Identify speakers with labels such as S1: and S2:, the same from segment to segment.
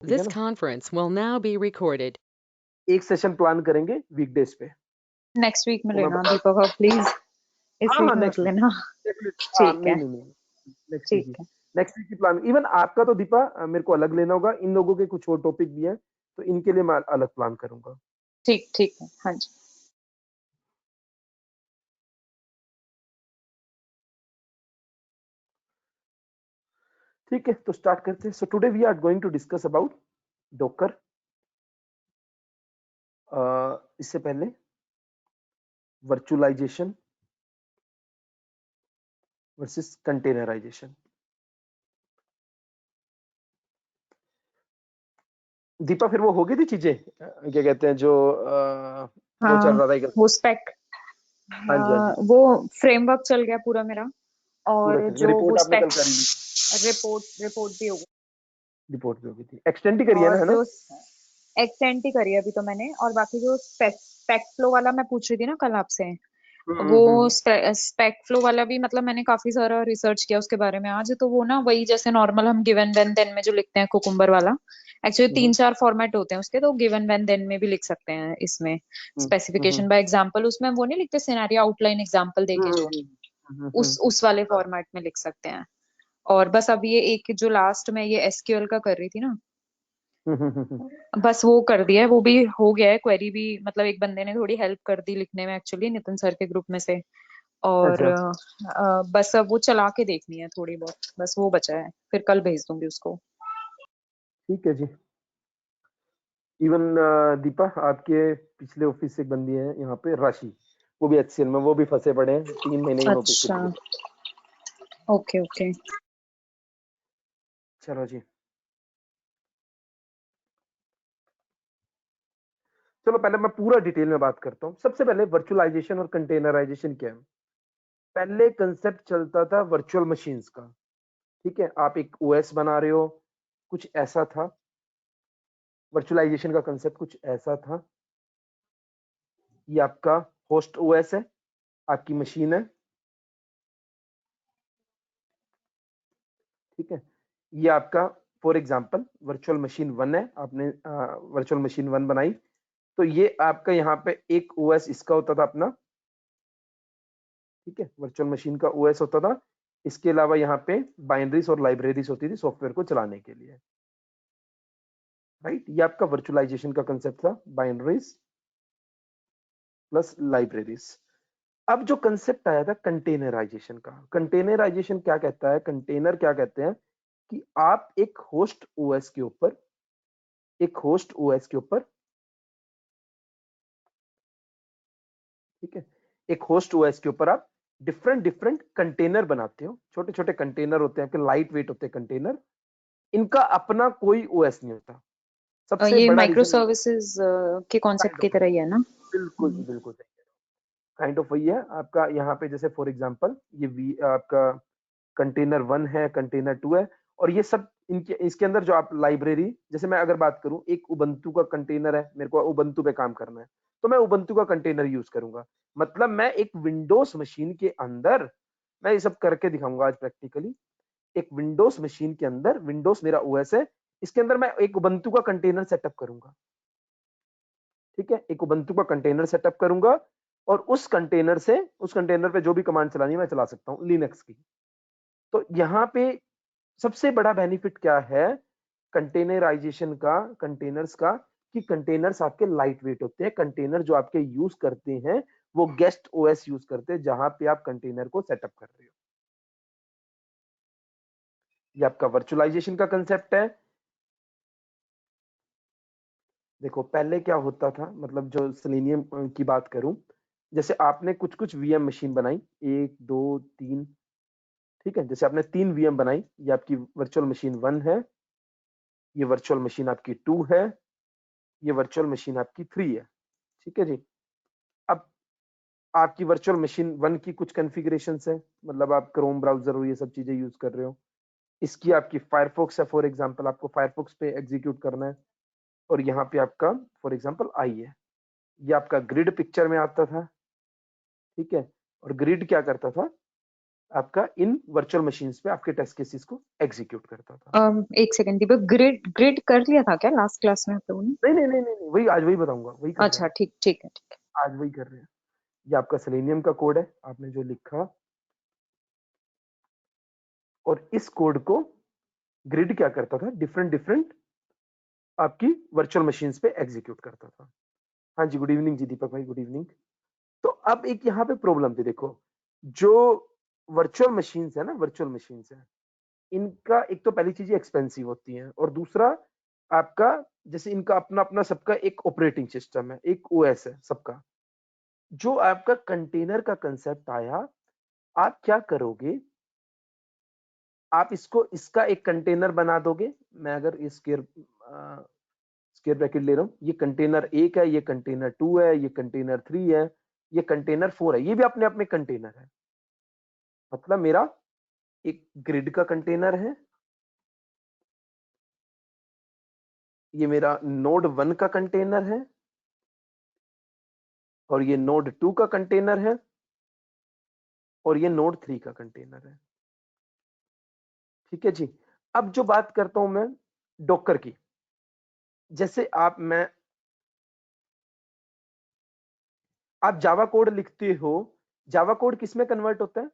S1: ठीक है
S2: This
S1: ना?
S2: conference will now be recorded.
S1: एक सेशन प्लान करेंगे वीकडेज पे।
S3: नेक्स्ट वीक में
S1: तो मैं
S3: लेना
S1: बता
S3: दीपक, और प्लीज इस
S1: हाँ
S3: वीक
S1: हाँ
S3: में मत
S1: नेक्स्ट वीक
S3: लेना। ठीक
S1: नहीं
S3: है,
S1: नहीं नहीं नेक्स्ट वीक ही।
S3: ठीक है,
S1: नेक्स्ट वीक की प्लान इवन आपका तो दीपा मेरे को अलग लेना होगा, इन लोगों के कुछ और टॉपिक भी हैं तो इनके लिए मैं अलग प्लान करूंगा।
S3: ठीक ठीक है, हाँ जी।
S1: ठीक है, तो स्टार्ट करते हैं। So today we are going to discuss about Docker. इससे पहले वर्चुअलाइजेशन वर्सेस कंटेनराइजेशन। दीपा फिर वो हो गई थी चीजें, क्या कहते हैं जो वो चल रहा था
S3: वो स्पेक,
S1: हाँ जी हाँ जी
S3: वो फ्रेमवर्क चल गया पूरा मेरा,
S1: पूरा
S3: और
S1: चल गया।
S3: जो वो
S1: रिपोर्ट आपने
S3: स्पेक
S1: कल करी थी,
S3: रिपोर्ट भी हो गई,
S1: रिपोर्ट भी हो गई थी, एक्सटेंड ही करी है ना,
S3: और
S1: है ना?
S3: जो एक्सटेंट ही करी है अभी तो मैंने, और बाकी जो स्पेक फ्लो वाला मैं पूछ रही थी ना कल आपसे, वो
S1: हम्म।
S3: स्पेक फ्लो वाला भी मतलब मैंने काफी सारा रिसर्च किया उसके बारे में आज। तो वो ना वही जैसे नॉर्मल हम गिवन व्हेन देन में जो लिखते हैं कुकुम्बर वाला, एक्चुअली 3-4 फॉर्मेट होते हैं उसके, तो गिवन व्हेन देन में भी लिख सकते हैं इसमें। स्पेसिफिकेशन बाय एग्जांपल उसमें वो नहीं लिखते, सिनेरियो आउटलाइन एग्जांपल देके जो उस वाले फॉर्मेट में लिख सकते हैं। और बस अब ये एक जो लास्ट में ये एसक्यूएल का कर रही थी ना, बस वो कर दिया है, वो भी हो गया है। क्वेरी भी मतलब एक बंदे ने थोड़ी हेल्प कर दी लिखने में, एक्चुअली नितिन सर के ग्रुप में से। और
S1: अच्छा
S3: बस अब वो चला के देखनी है थोड़ी बहुत, बस वो बचा है, फिर कल भेज दूंगी उसको।
S1: ठीक है जी। इवन दीपा आपके पिछले ऑफिस से एक बंदी है यहाँ पे, राशि, वो भी एचसीएल में, वो भी फंसे पड़े हैं, 3 महीने की नोटिस
S3: अच्छा,
S1: पीरियड।
S3: Okay okay.
S1: चलो जी, चलो पहले मैं पूरा डिटेल में बात करता हूँ। सबसे पहले वर्चुअलाइजेशन और कंटेनराइजेशन क्या है। पहले कंसेप्ट चलता था वर्चुअल मशीन्स का, ठीक है, आप एक ओएस बना रहे हो, कुछ ऐसा था। वर्चुअलाइजेशन का कंसेप्ट कुछ ऐसा था, ये आपका होस्ट ओएस है, आपकी मशीन है, ठीक है। ये आपका फॉर एग्जांपल वर्चुअल मशीन 1 है, आपने वर्चुअल मशीन 1 बनाई, तो ये आपका यहाँ पे एक ओएस इसका होता था अपना, ठीक है, वर्चुअल मशीन का ओएस होता था। इसके अलावा यहाँ पे बाइनरीज और लाइब्रेरीज होती थी सॉफ्टवेयर को चलाने के लिए, राइट। ये आपका वर्चुअलाइजेशन का कंसेप्ट था, बाइनरीज प्लस लाइब्रेरीज। अब जो कंसेप्ट आया था कंटेनराइजेशन का, कंटेनराइजेशन क्या कहता है, कंटेनर क्या कहते हैं कि आप एक होस्ट ओएस के ऊपर, एक होस्ट ओएस के ऊपर, ठीक है, एक होस्ट ओएस के ऊपर आप डिफरेंट डिफरेंट कंटेनर बनाते हो। छोटे छोटे कंटेनर होते हैं आपके, लाइट वेट होते हैं कंटेनर, इनका अपना कोई ओएस नहीं होता। सबसे
S3: ये
S1: बड़ा
S3: माइक्रो
S1: रीजन
S3: सर्विसेज के कॉन्सेप्ट
S1: काइंड
S3: की
S1: ऑफ,
S3: तरह ही है ना?
S1: बिल्कुल बिल्कुल काइंड ऑफ वही है आपका। यहाँ पे जैसे फॉर एग्जांपल ये आपका कंटेनर 1 है, कंटेनर 2 है, और ये सब इनके इसके अंदर जो आप लाइब्रेरी, जैसे मैं अगर बात करूं, एक उबंटू का कंटेनर है, मेरे को उबंटू पे काम करना है, तो मैं उबंटू का कंटेनर यूज करूंगा। मतलब मैं एक विंडोज मशीन के अंदर, मैं ये सब करके दिखाऊंगा आज प्रैक्टिकली। एक विंडोज मशीन के अंदर, विंडोज मेरा ओएस है, इसके अंदर मैं एक उबंटू का कंटेनर सेटअप करूंगा, ठीक है, एक उबंटू का कंटेनर सेटअप करूंगा, और उस कंटेनर से, उस कंटेनर पे जो भी कमांड चलानी है मैं चला सकता हूं लिनक्स की। तो यहाँ पे सबसे बड़ा बेनिफिट क्या है कंटेनराइजेशन का, कंटेनर्स का, कि कंटेनर्स आपके लाइट वेट होते हैं। कंटेनर जो आपके यूज करते हैं वो गेस्ट ओएस यूज करते हैं जहां पे आप कंटेनर को सेटअप कर रहे हो। ये आपका वर्चुअलाइजेशन का कंसेप्ट है। देखो पहले क्या होता था, मतलब जो सेलेनियम की बात करूं, जैसे आपने कुछ कुछ वीएम मशीन बनाई, 1 2 3, ठीक है, जैसे आपने 3 वीएम बनाई, ये आपकी वर्चुअल मशीन 1 है, ये वर्चुअल मशीन आपकी 2 है, ये वर्चुअल मशीन आपकी 3 है, ठीक है जी। अब आपकी वर्चुअल मशीन 1 की कुछ कॉन्फ़िगरेशन है, मतलब आप क्रोम ब्राउजर और ये सब चीजें यूज कर रहे हो। इसकी आपकी फायरफॉक्स है, फॉर एग्जांपल आपको फायरफॉक्स पे एग्जीक्यूट करना है, और यहाँ पे आपका फॉर एग्जांपल आई है, ये आपका ग्रिड पिक्चर में आता था, ठीक है। और ग्रिड क्या करता था, आपका इन वर्चुअल मशीन्स पे आपके टेस्ट केसेस को एग्जीक्यूट करता था।
S3: एक सेकंड दीपक, ग्रिड ग्रिड कर लिया था क्या लास्ट क्लास में आप लोगों ने?
S1: नहीं नहीं नहीं नहीं, वही आज वही बताऊंगा, वही कर रहे
S3: अच्छा
S1: हैं
S3: ठीक ठीक है ठीक
S1: आज वही कर रहे हैं। ये आपका सेलेनियम का कोड है, आपने जो लिखा, और इस कोड को ग्रिड क्या करता था, डिफरेंट डिफरेंट आपकी वर्चुअल मशीन्स पे एग्जीक्यूट करता था। हाँ जी, गुड इवनिंग जी दीपक भाई, गुड इवनिंग। तो अब एक यहाँ पे प्रॉब्लम थी, देखो जो वर्चुअल मशीन्स है ना, वर्चुअल मशीन्स है, इनका एक तो पहली चीज एक्सपेंसिव होती है, और दूसरा आपका जैसे इनका अपना अपना सबका एक ऑपरेटिंग सिस्टम है, एक ओएस है सबका। जो आपका कंटेनर का कंसेप्ट आया, आप क्या करोगे, आप इसको इसका एक कंटेनर बना दोगे। मैं अगर ये स्क्वायर ब्रैकेट ले रहा हूँ, ये कंटेनर 1 है, ये कंटेनर 2 है, ये कंटेनर 3 है, ये कंटेनर 4 है, ये भी अपने अपने कंटेनर है। मतलब मेरा एक ग्रिड का कंटेनर है, ये मेरा नोड 1 का कंटेनर है, और ये नोड 2 का कंटेनर है, और ये नोड 3 का कंटेनर है। ठीक है जी। अब जो बात करता हूं मैं डॉकर की, जैसे आप जावा कोड लिखते हो, जावा कोड किस में कन्वर्ट होता है?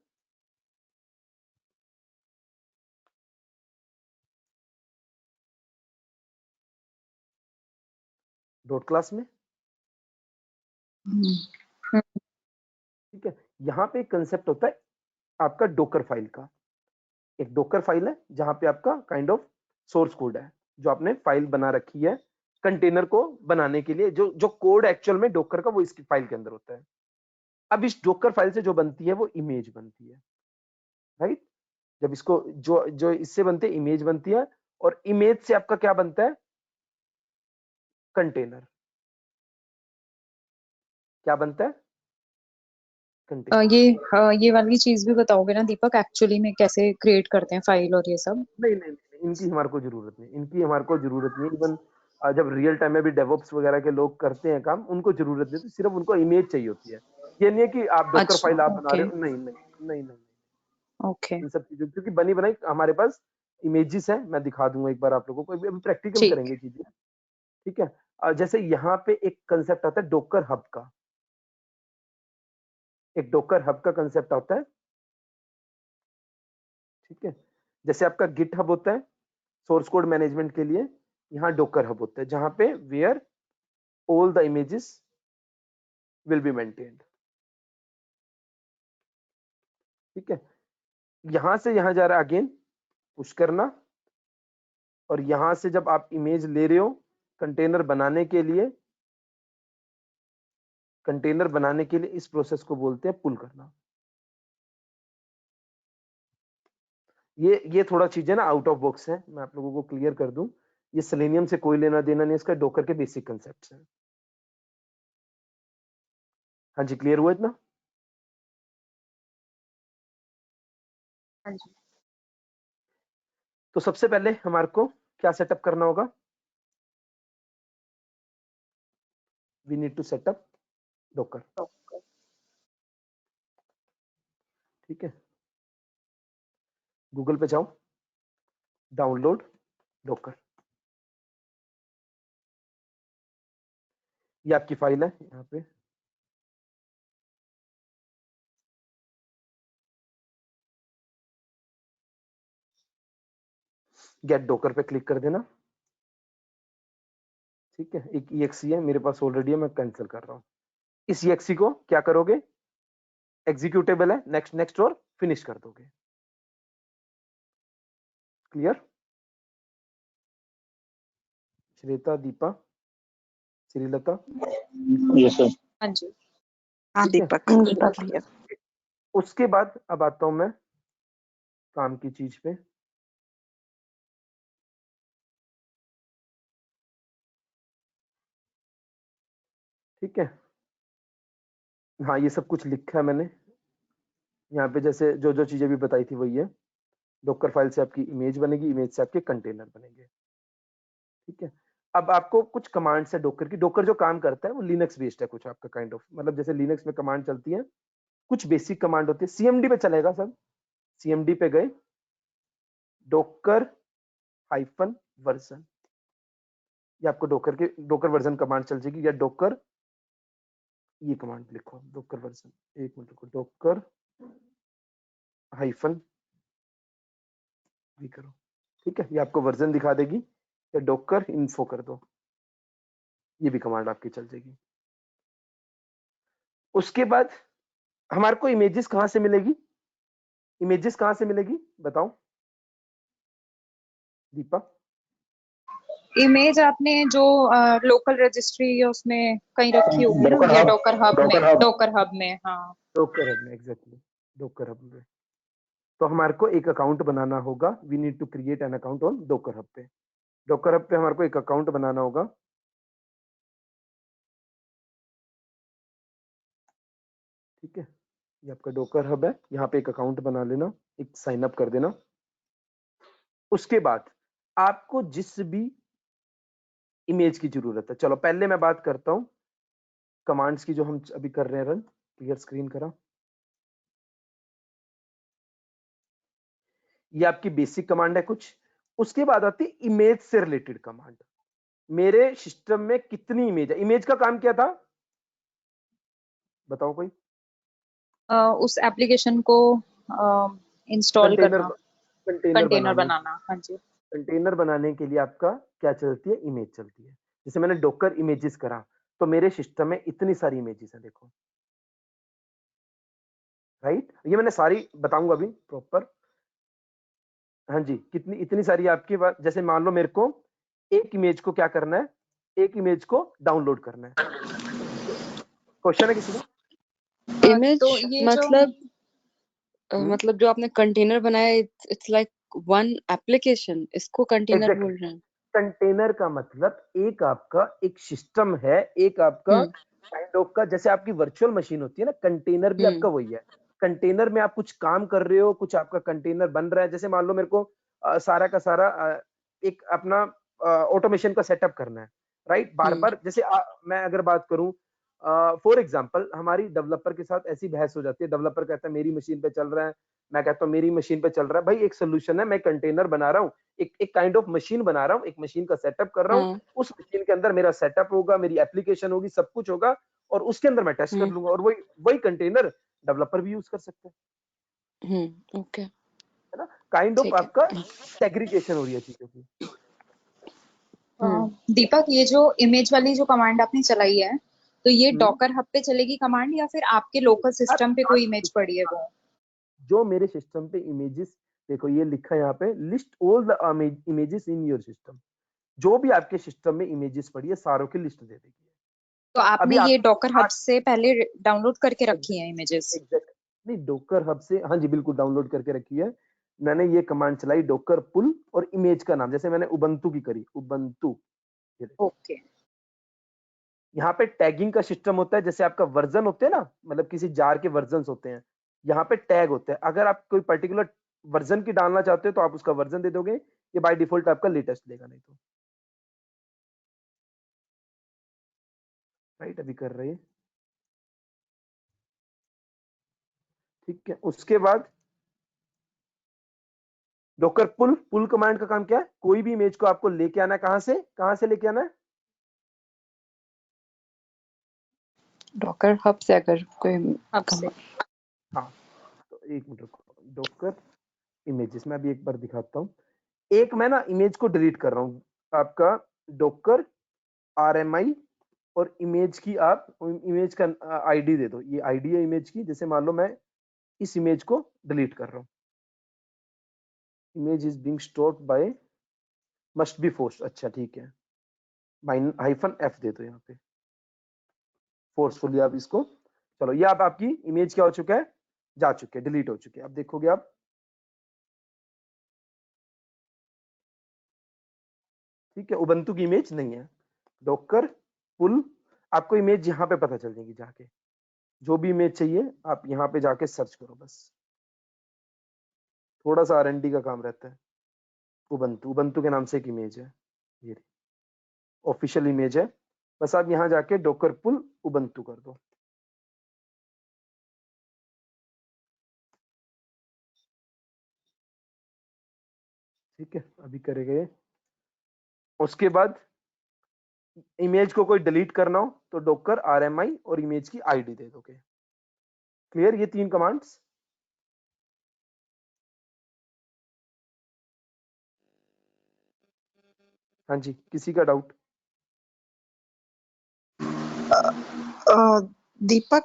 S1: डॉट क्लास में।
S3: है।
S1: ठीक है, यहाँ पे एक कंसेप्ट होता है आपका डॉकर फाइल का। एक डॉकर फाइल है जहां पे आपका काइंड ऑफ सोर्स कोड है, जो आपने फाइल बना रखी है कंटेनर को बनाने के लिए। जो जो कोड एक्चुअल में डॉकर का, वो इसकी फाइल के अंदर होता है। अब इस डॉकर फाइल से जो बनती है वो इमेज बनती है, राइट। जब इसको जो जो इससे बनते इमेज बनती है, और इमेज से आपका क्या बनता है, कंटेनर। क्या बनता है, कंटेनर।
S3: ये वाली चीज भी बताओगे ना दीपक, एक्चुअली में कैसे क्रिएट करते हैं फाइल और ये सब?
S1: नहीं नहीं नहीं, इनकी हमारे को जरूरत नहीं, इनकी हमारे को जरूरत नहीं। इवन जब रियल टाइम में भी डेवऑप्स वगैरह के लोग करते हैं काम, उनको जरूरत नहीं, तो सिर्फ उनको इमेज चाहिए होती है। ये नहीं है कि आप डॉकर
S3: अच्छा
S1: फाइल आप बना
S3: ओके
S1: रहे हो, नहीं नहीं नहीं नहीं,
S3: ओके
S1: इन सब चीजों, क्योंकि बनी बनाई हमारे पास इमेजेस है। मैं दिखा दूंगा एक बार आप लोगों को, अभी प्रैक्टिकल
S3: ठीक।
S1: करेंगे चीजें। ठीक है, जैसे यहाँ पे एक कंसेप्ट आता है डॉकर हब का, एक डॉकर हब का कंसेप्ट आता है। ठीक है, जैसे आपका गिट हब होता है सोर्स कोड मैनेजमेंट के लिए, यहाँ डॉकर हब होता है जहां पे where all the images will be maintained. ठीक है, यहां से यहां जा रहा है अगेन पुश करना, और यहां से जब आप इमेज ले रहे हो कंटेनर बनाने के लिए, कंटेनर बनाने के लिए इस प्रोसेस को बोलते हैं पुल करना। ये थोड़ा चीजें ना आउट ऑफ बॉक्स है, मैं आप लोगों को क्लियर कर दूं। ये सेलेनियम से कोई लेना देना नहीं, इसका डॉकर के बेसिक कंसेप्ट्स हैं। हाँ जी, क्लियर हुआ इतना?
S3: हाँ जी।
S1: तो सबसे पहले हमारे को क्या सेटअप करना होगा, we need to setup Docker. ठीक है, गूगल पे जाओ, डाउनलोड डॉकर, ये आपकी फाइल है यहाँ पे। गेट डॉकर पे क्लिक कर देना। ठीक है, एक EXE है मेरे पास ऑलरेडी है, मैं कैंसिल कर रहा हूँ। इस EXE को क्या करोगे, एग्जीक्यूटेबल है, नेक्स्ट नेक्स्ट और फिनिश कर दोगे। Clear? Shweta, Deepa, Srilatha.
S4: Yes sir.
S3: हाँ जी।
S5: हाँ
S1: ठीक है,
S5: दीपक।
S1: उसके बाद अब आता हूं मैं काम की चीज पे। ठीक है, हाँ ये सब कुछ लिखा है मैंने यहाँ पे, जैसे जो जो चीजें भी बताई थी वही है। डॉकर फाइल से आपकी इमेज बनेगी, इमेज से आपके कंटेनर बनेंगे। ठीक है, अब आपको कुछ कमांड्स है डॉकर की। डॉकर जो काम करता है वो लिनक्स बेस्ड है कुछ आपका काइंड ऑफ, मतलब जैसे लिनक्स में कमांड चलती है, कुछ बेसिक कमांड होती है। CMD पे चलेगा सब, CMD पे गए, डॉकर हाइफन वर्जन, ये आपको डॉकर वर्जन कमांड चल जाएगी, या डॉकर ये कमांड लिखो, डॉकर वर्जन, एक मिनट रुको, डॉकर हाइफन भी करो, ठीक है, ये आपको वर्जन दिखा देगी, या डॉकर इन्फो कर दो, ये भी कमांड आपकी चल जाएगी। उसके बाद हमारे को इमेजेस कहां से मिलेगी, इमेजेस कहां से मिलेगी बताओ दीपा।
S3: इमेज आपने जो लोकल रजिस्ट्री या उसमें कहीं रखी होगी ना, या डॉकर हब में, डॉकर हब में, हाँ
S1: डॉकर हब में, एग्जैक्टली डॉकर हब में। तो हमारे को एक अकाउंट बनाना होगा, we need to create an account on Docker hub पे। डॉकर हब पे हमारे को एक अकाउंट बनाना होगा, ठीक है, ये आपका डॉकर हब है, यहाँ पे एक अकाउंट बना लेना, एक साइन अप कर देना। उसके बाद आपको जिस भी इमेज की जरूरत है, चलो पहले मैं बात करता हूं कमांड्स की जो हम अभी कर रहे हैं रन। क्लियर स्क्रीन करा, ये आपकी बेसिक कमांड है कुछ। उसके बाद आती है इमेज से रिलेटेड कमांड। मेरे सिस्टम में कितनी इमेज है, इमेज का काम क्या था बताओ कोई।
S3: उस एप्लीकेशन को इंस्टॉल
S1: कंटेनर,
S3: करना,
S1: कंटेनर
S3: कंटेनर
S1: बनाने,
S3: बनाना, हाँ जी।
S1: कंटेनर बनाने के लिए आपका क्या चलती है, इमेज चलती है। जैसे मैंने डॉकर इमेजेस करा, तो मेरे सिस्टम में इतनी सारी इमेजेस है, देखो राइट, ये मैंने सारी बताऊंगा अभी प्रॉपर। हाँ जी, कितनी इतनी सारी आपकी बात, जैसे मान लो मेरे को एक इमेज को क्या करना है, एक इमेज को डाउनलोड करना है। क्वेश्चन है किसी का?
S4: इमेज
S3: तो ये
S4: मतलब
S1: हम्म,
S4: मतलब जो आपने कंटेनर बनाया, इट्स लाइक वन एप्लीकेशन, इसको कंटेनर
S1: एग्जैक्टली,
S4: बोल रहे हैं।
S1: कंटेनर का मतलब एक आपका एक सिस्टम है, एक आपका काइंड ऑफ का, जैसे आपकी वर्चुअल मशीन होती है ना, कंटेनर भी आपका वही है। कंटेनर में आप कुछ काम कर रहे हो, कुछ आपका कंटेनर बन रहा है। जैसे मान लो मेरे को सारा का सारा एक अपना ऑटोमेशन का सेटअप करना है, राइट, बार बार। जैसे मैं अगर बात करूं, फॉर एग्जांपल हमारी डेवलपर के साथ ऐसी बहस हो जाती है, डेवलपर कहता है मेरी मशीन पे चल रहा है, मैं कहता हूँ मेरी मशीन पे चल रहा है। भाई एक सोल्यूशन है, मैं कंटेनर बना रहा हूँ, एक काइंड ऑफ मशीन बना रहा हूँ, एक मशीन का सेटअप कर रहा हूँ। उस मशीन के अंदर मेरा सेटअप होगा, मेरी एप्लीकेशन होगी, सब कुछ होगा, और उसके अंदर मैं टेस्ट कर लूंगा, और वही वही कंटेनर डेवलपर भी यूज कर सकते हैं,
S4: ओके,
S1: है ना। काइंड ऑफ
S4: ठीक है।
S1: आपका सेग्रीगेशन हो रही है चीजों की।
S3: दीपक, ये जो इमेज वाली जो कमांड आपने चलाई है, तो ये
S1: हम्म,
S3: डॉकर हब पे चलेगी कमांड, या फिर आपके लोकल सिस्टम पे कोई इमेज पड़ी है वो?
S1: जो मेरे सिस्टम पे इमेजेस, देखो ये लिखा है यहाँ पे, list all the images in your system, जो भी आपके सिस्टम में इमेजेस पड़ी है सारों की लिस्ट दे देगी।
S3: तो आपने
S1: अभी
S3: ये
S1: आप
S3: डॉकर हब से पहले डाउनलोड करके रखी है इमेजेस?
S1: एग्जैक्ट नहीं, डॉकर हब से, हाँ जी बिल्कुल डाउनलोड करके रखी है। मैंने ये कमांड चलाई डॉकर पुल, और इमेज का नाम जैसे मैंने उबंतु की करी, उबंतु।
S3: ओके,
S1: यहाँ पे टैगिंग का सिस्टम होता है, जैसे आपका वर्जन होते हैं ना, मतलब किसी जार के वर्जन होते हैं, यहाँ पे टैग होते हैं। अगर आप कोई पर्टिकुलर वर्जन की डालना चाहते हो तो आप उसका वर्जन दे दोगे, ये बाय डिफॉल्ट आपका लेटेस्ट देगा, नहीं तो राइट। अभी कर रही है, ठीक है। उसके बाद डॉकर पुल, पुल कमांड का काम क्या है, कोई भी इमेज को आपको लेके आना है, कहां से लेके आना है,
S4: डॉकर हब से अगर कोई
S3: हब से।
S1: हाँ। तो एक मिनट रुको, डॉकर इमेजेस में अभी एक बार दिखाता हूँ। एक मैं ना इमेज को डिलीट कर रहा हूँ, आपका डॉकर RMI, और इमेज की आप इमेज का आईडी दे दो, ये आईडी है इमेज की। जैसे मान लो मैं इस इमेज को डिलीट कर रहा हूँ, image is being stored bye must be force, अच्छा ठीक है, -F दे दो यहाँ पे, फोर्सफुली आप इसको। चलो ये आप आपकी इमेज क्या हो चुका है, जा चुके, डिलीट हो चुके। अब देखोगे आप, ठीक है, उबंतु की इमेज नहीं है। डॉकर पुल, आपको इमेज यहाँ पे पता चल जाएगी जाके, जो भी इमेज चाहिए आप यहाँ पे जाके सर्च करो बस। थोड़ा सा R&D का काम रहता है। उबंतु, उबंतु के नाम से एक इमेज है, ये ऑफिशियल इमेज है। बस आप यहाँ जाके डॉकर पुल उबंतु कर दो, ठीक है, अभी करेंगे ये। उसके बाद इमेज को कोई डिलीट करना हो तो डॉकर RMI और इमेज की आईडी दे दोगे। क्लियर ये 3 कमांड्स? हाँ जी, किसी का doubt?
S5: Deepak,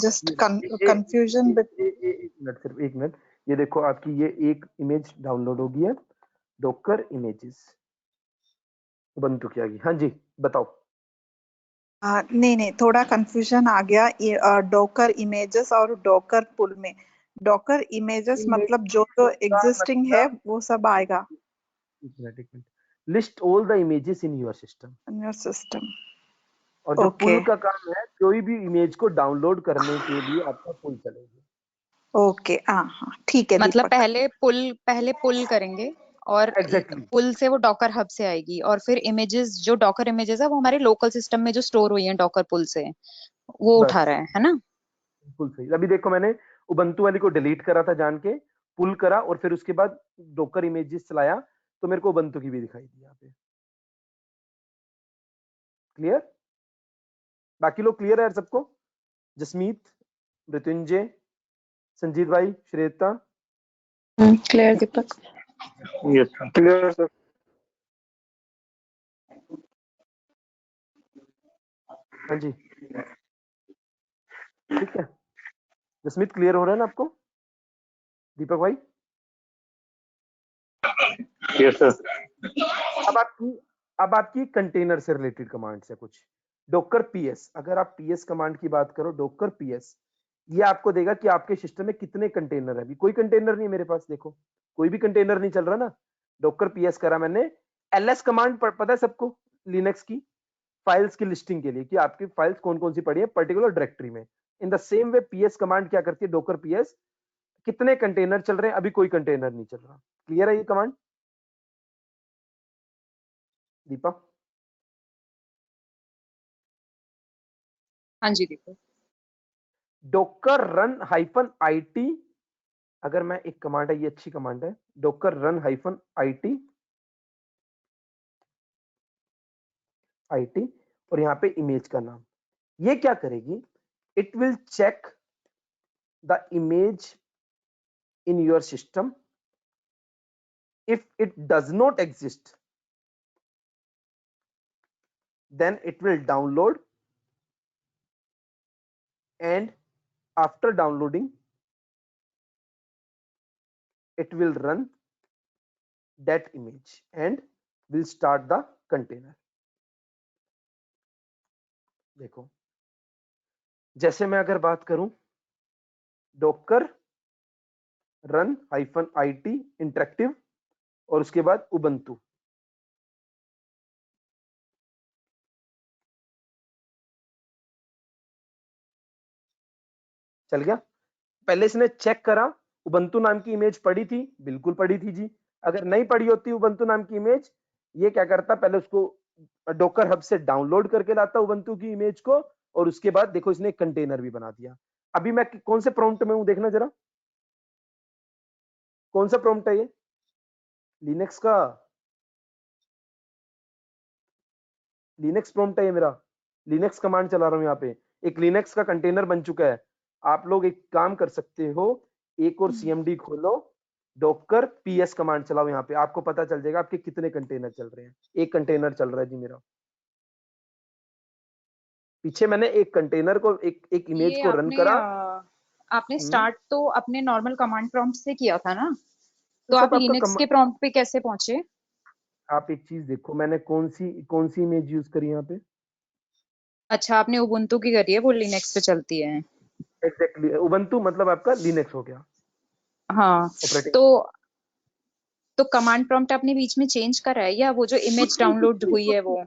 S5: just confusion with
S1: एक मिनट, सिर्फ एक मिनट। ये देखो आपकी ये एक इमेज डाउनलोड होगी है, डॉकर इमेजेस उबंटू की आ गई। हाँ जी बताओ।
S5: नहीं, थोड़ा कंफ्यूजन आ गया डॉकर इमेजेस और डॉकर पुल में। डॉकर इमेजेस मतलब जो एग्जिस्टिंग है वो सब आएगा
S1: एक minute. List all the images in your system.
S5: In your system.
S1: और जो
S5: ओके
S1: पुल का काम है, कोई भी इमेज को डाउनलोड करने के लिए आपका पुल चलेगी।
S5: ओके, हाँ ठीक है
S3: मतलब
S5: दीपक।
S3: पहले पुल करेंगे और
S1: एग्जैक्टली
S3: पुल से वो डॉकर हब से आएगी, और फिर इमेजेस जो डॉकर इमेजेस है वो हमारे लोकल सिस्टम में जो स्टोर हुई है डॉकर पुल से, वो उठा
S1: बस
S3: रहा है ना?
S1: बिल्कुल सही। अभी देखो मैंने उबंटू वाली को डिलीट करा था जान के, पुल करा और फिर उसके बाद डॉकर इमेजेस चलाया तो मेरे को उबंटू की भी दिखाई दी यहाँ पे। क्लियर? बाकी लोग क्लियर है यार सबको? जसमीत, मृत्युंजय, संजीत भाई, Shreta?
S4: Clear Deepak.
S6: Yes clear sir.
S1: हाँ जी ठीक है। जसमीत क्लियर हो रहा है ना आपको? दीपक भाई?
S6: Yes sir.
S1: अब आपकी कंटेनर से रिलेटेड कमांड्स है कुछ। डॉकर पीएस, अगर आप पीएस कमांड की बात करो, डॉकर पीएस, ये आपको देगा कि आपके सिस्टम में कितने कंटेनर है। अभी कोई कंटेनर नहीं है मेरे पास, देखो कोई भी कंटेनर नहीं चल रहा ना। डॉकर पीएस करा मैंने। एलएस कमांड पता है सबको, लिनक्स की फाइल्स की लिस्टिंग के लिए कि आपकी फाइल्स कौन कौन सी पड़ी है पर्टिकुलर डायरेक्टरी में। In the same way PS command क्या करती है, डॉकर पीएस, कितने कंटेनर चल रहे हैं, अभी कोई कंटेनर नहीं चल रहा। क्लियर है ये कमांड दीपा?
S3: हाँ जी दीपक।
S1: डॉकर रन हाइफन आईटी, अगर मैं एक कमांड है, ये अच्छी कमांड है, डॉकर रन हाइफन आईटी और यहाँ पे इमेज का नाम। ये क्या करेगी, it will check the image in your system. If it does not exist then it will download, and after downloading it will run that image and will start the container। देखो जैसे मैं अगर बात करूं, Docker run hyphen IT interactive और उसके बाद Ubuntu, चल गया। पहले इसने चेक करा उबंटू नाम की इमेज पड़ी थी, बिल्कुल पड़ी थी जी। अगर नहीं पड़ी होती उबंटू नाम की इमेज, ये क्या करता, पहले उसको डॉकर हब से डाउनलोड करके लाता उबंटू की इमेज को, और उसके बाद देखो इसने कंटेनर भी बना दिया। अभी मैं कौन से प्रॉम्प्ट में हूं, देखना जरा कौन सा प्रॉम्प्ट है ये, लिनक्स का लिनक्स प्रॉम्प्ट है ये मेरा, लिनक्स कमांड चला रहा हूं यहाँ पे। एक लिनक्स का कंटेनर बन चुका है। आप लोग एक काम कर सकते हो, एक और सीएमडी खोलो, डॉकर पीएस कमांड चलाओ, यहाँ पे आपको पता चल जाएगा आपके कितने कंटेनर चल रहे हैं। एक कंटेनर चल रहा है जी मेरा, पीछे मैंने एक कंटेनर को एक इमेज
S3: ये
S1: को रन करा।
S3: आपने स्टार्ट तो अपने नॉर्मल कमांड प्रॉम्प्ट से किया था ना, तो
S1: तो
S3: आप
S1: सब आपका
S3: लिनक्स के प्रॉम्प्ट पे कैसे पहुंचे?
S1: आप एक चीज देखो, मैंने कौन सी इमेज यूज करी यहाँ पे।
S3: अच्छा, आपने उबुंटू की करी है, वो लिनक्स पे चलती है।
S1: एग्जैक्टली उबंटू मतलब आपका लिनक्स हो गया
S3: हाँ,
S1: ऑपरेटिंग।
S3: तो कमांड प्रॉम्प्ट आपने बीच में चेंज करा है, या वो जो इमेज डाउनलोड हुई है वो?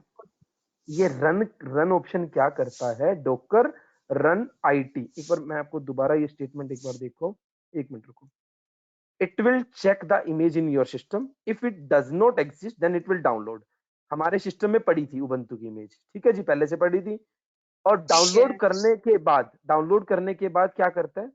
S1: ये रन ऑप्शन क्या करता है, डॉकर रन आईटी, एक बार मैं आपको दोबारा ये स्टेटमेंट एक बार देखो, एक मिनट रुको। It will check the image in your system, if it does not exist then it will download. हमारे सिस्टम में पड़ी थी उबंटू की इमेज, ठीक है जी, पहले से पड़ी थी। और डाउनलोड करने के बाद क्या करता है,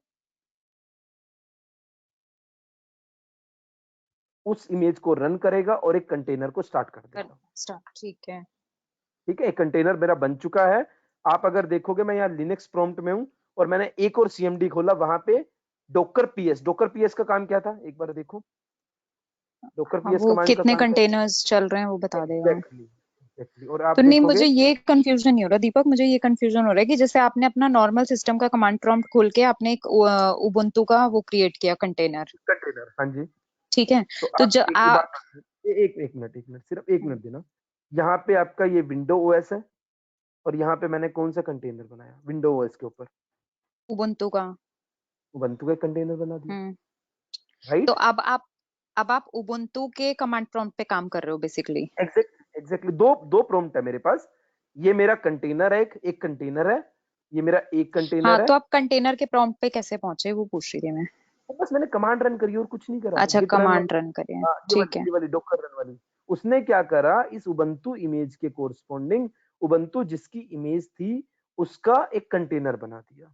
S1: उस इमेज को रन करेगा और एक कंटेनर को स्टार्ट कर देगा।
S3: स्टार्ट, ठीक है।
S1: ठीक है, एक कंटेनर मेरा बन चुका है। आप अगर देखोगे मैं यहाँ लिनक्स प्रॉम्प्ट में हूँ और मैंने एक और CMD खोला, वहां पे डॉकर पीएस का काम क्या था एक बार देखो। डॉकर पीएस
S3: वो
S1: कमांड का
S3: कितने
S1: काम क्या
S3: कंटेनर्स चल रहे हैं वो बता देगा।
S1: एग्जैक्टली और आप
S3: तो नहीं,
S1: देखोगे
S3: मुझे ये कंफ्यूजन नहीं हो रहा दीपक, मुझे ये कंफ्यूजन हो रहा है कि जैसे आपने अपना नॉर्मल सिस्टम का कमांड प्रॉम्प्ट खोल के आपने एक उबुंटू का वो क्रिएट किया कंटेनर,
S1: कंटेनर, हाँ जी।
S3: ठीक है।
S1: तो
S3: तो
S1: आप एक बात, एक मिनट सिर्फ एक मिनट देना। यहाँ पे आपका ये विंडो ओएस है और यहाँ पे मैंने कौन सा कंटेनर बनाया विंडो ओएस के ऊपर?
S3: उबुंटू का।
S1: उबुंटू का कंटेनर बना दिया,
S3: तो
S1: राइट?
S3: अब आप उबुंटू के कमांड प्रॉम्प्ट पे काम कर रहे हो बेसिकली।
S1: एग्जैक्टली दो प्रॉम्प्ट है मेरे पास। ये मेरा कंटेनर है, एक कंटेनर है, ये मेरा एक कंटेनर
S3: हाँ,
S1: है।
S3: तो आप कंटेनर के प्रॉम्प्ट पे कैसे पहुंचे वो पूछ रही थी मैं।
S1: तो बस मैंने कमांड रन करी और कुछ नहीं करा।
S3: अच्छा,
S1: git run
S3: कमांड रन करिए, ठीक है।
S1: ये वाली डॉकर रन वाली। उसने क्या करा, इस उबंटू इमेज के कोरस्पॉन्डिंग उबंटू जिसकी इमेज थी उसका एक कंटेनर बना दिया।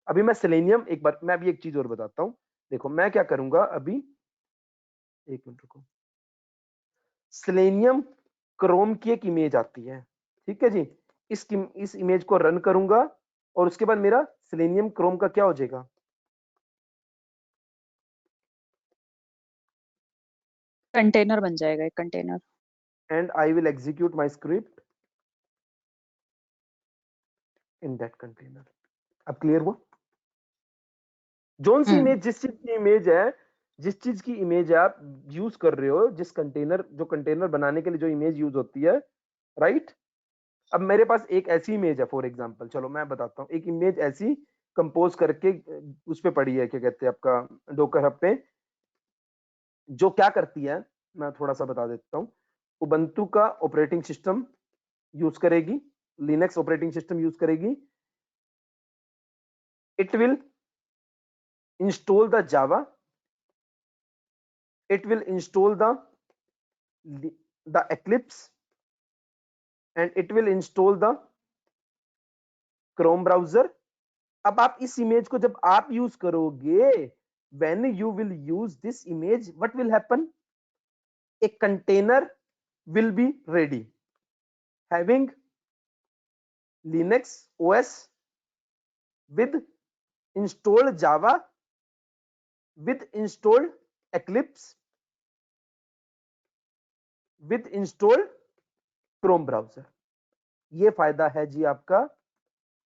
S1: अभी मैं सेलेनियम, एक बार मैं अभी एक चीज और बताता हूँ। देखो मैं क्या करूंगा अभी, एक मिनट रुको। सेलेनियम क्रोम की एक इमेज आती है, ठीक है जी। इस इमेज को रन करूंगा और उसके बाद मेरा सेलेनियम क्रोम का क्या हो जाएगा,
S3: कंटेनर बन जाएगा, एक container.
S1: and I will execute my script in that container। अब क्लियर हुआ? जोन सी इमेज, जिस चीज की इमेज है, जिस चीज की इमेज आप यूज कर रहे हो, जिस कंटेनर, जो कंटेनर बनाने के लिए जो इमेज यूज होती है, राइट? अब मेरे पास एक ऐसी इमेज है फॉर एग्जांपल, चलो मैं बताता हूँ। एक इमेज ऐसी कंपोज करके उस पे पड़ी है, क्या कहते हैं आपका डोकर हब पे, जो क्या करती है मैं थोड़ा सा बता देता हूँ। उबंटू का ऑपरेटिंग सिस्टम यूज करेगी, लिनक्स ऑपरेटिंग सिस्टम यूज करेगी। It will install the Java, it will install the Eclipse, and it will install the Chrome browser। अब आप इस इमेज को जब आप यूज करोगे, when you will use this image, what will happen? A container will be ready having Linux OS with installed Java, with installed Eclipse, with installed Chrome browser। ये फायदा है जी आपका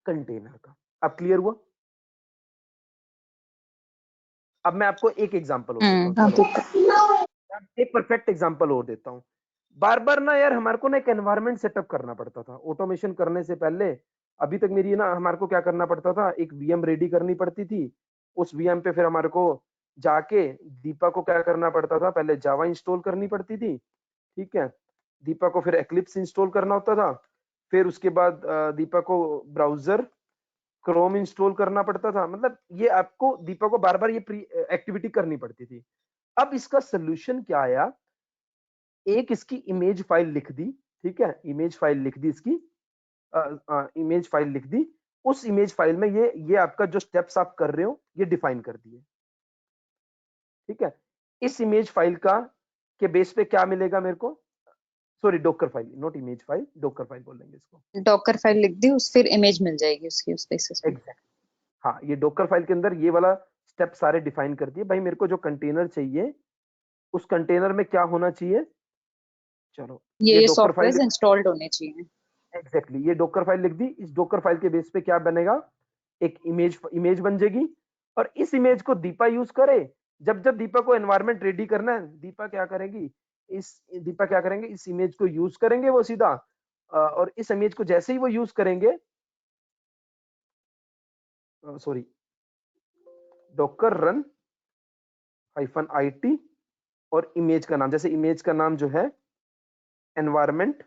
S1: कंटेनर का। अब क्लियर हुआ? अब मैं आपको एक एग्जांपल और देता हूँ, चलो एक परफेक्ट एग्जांपल और देता हूँ। बार बार ना यार हमारे को ना एक एनवायरनमेंट सेटअप करना पड़ता था ऑटोमेशन करने से पहले। अभी तक मेरी ना हमारे को क्या करना पड़ता था, एक वीएम रेडी करनी पड़ती थी। उस वीएम पे फिर हमारे को जाके दीपा को क्या करना पड़ता था, पहले जावा इंस्टॉल करनी पड़ती थी, ठीक है। दीपा को फिर एक्लिप्स इंस्टॉल करना होता था, फिर उसके बाद दीपा को ब्राउजर क्रोम इंस्टॉल करना पड़ता था। मतलब ये आपको दीपा को बार बार ये एक्टिविटी करनी पड़ती थी। अब इसका सोल्यूशन क्या आया, एक इसकी इमेज फाइल लिख दी, ठीक है, इमेज फाइल लिख दी इसकी, इमेज फाइल लिख दी। उस इमेज फाइल में ये आपका जो स्टेप्स आप कर रहे हो ये डिफाइन कर दिए, ठीक है। इस इमेज फाइल का के बेस पे क्या मिलेगा मेरे को, sorry Docker file, not image file, Docker file बोलेंगे इसको।
S3: डॉकर फाइल लिख दी, उस फिर इमेज मिल जाएगी उसकी उस बेसिस पे।
S1: एग्जैक्ट, हाँ, ये डॉकर फाइल के अंदर ये वाला स्टेप सारे डिफाइन कर दिए। भाई मेरे को जो कंटेनर चाहिए उस कंटेनर में क्या होना चाहिए, चलो
S3: ये
S1: डॉकर फाइल
S3: सॉफ्टवेयर इंस्टॉल्ड होने चाहिए।
S1: एग्जैक्टली ये डॉकर फाइल लिख दी। इस डॉकर फाइल के बेस पे क्या बनेगा, एक इमेज बन जाएगी। और इस इमेज को दीपा यूज करे, जब जब दीपा को एनवायरनमेंट रेडी करना है, दीपा क्या करेंगे, इस इमेज को यूज करेंगे वो सीधा। और इस इमेज को जैसे ही वो यूज करेंगे, सॉरी, डॉकर रन -it और इमेज का नाम, जैसे इमेज का नाम जो है एनवायरनमेंट,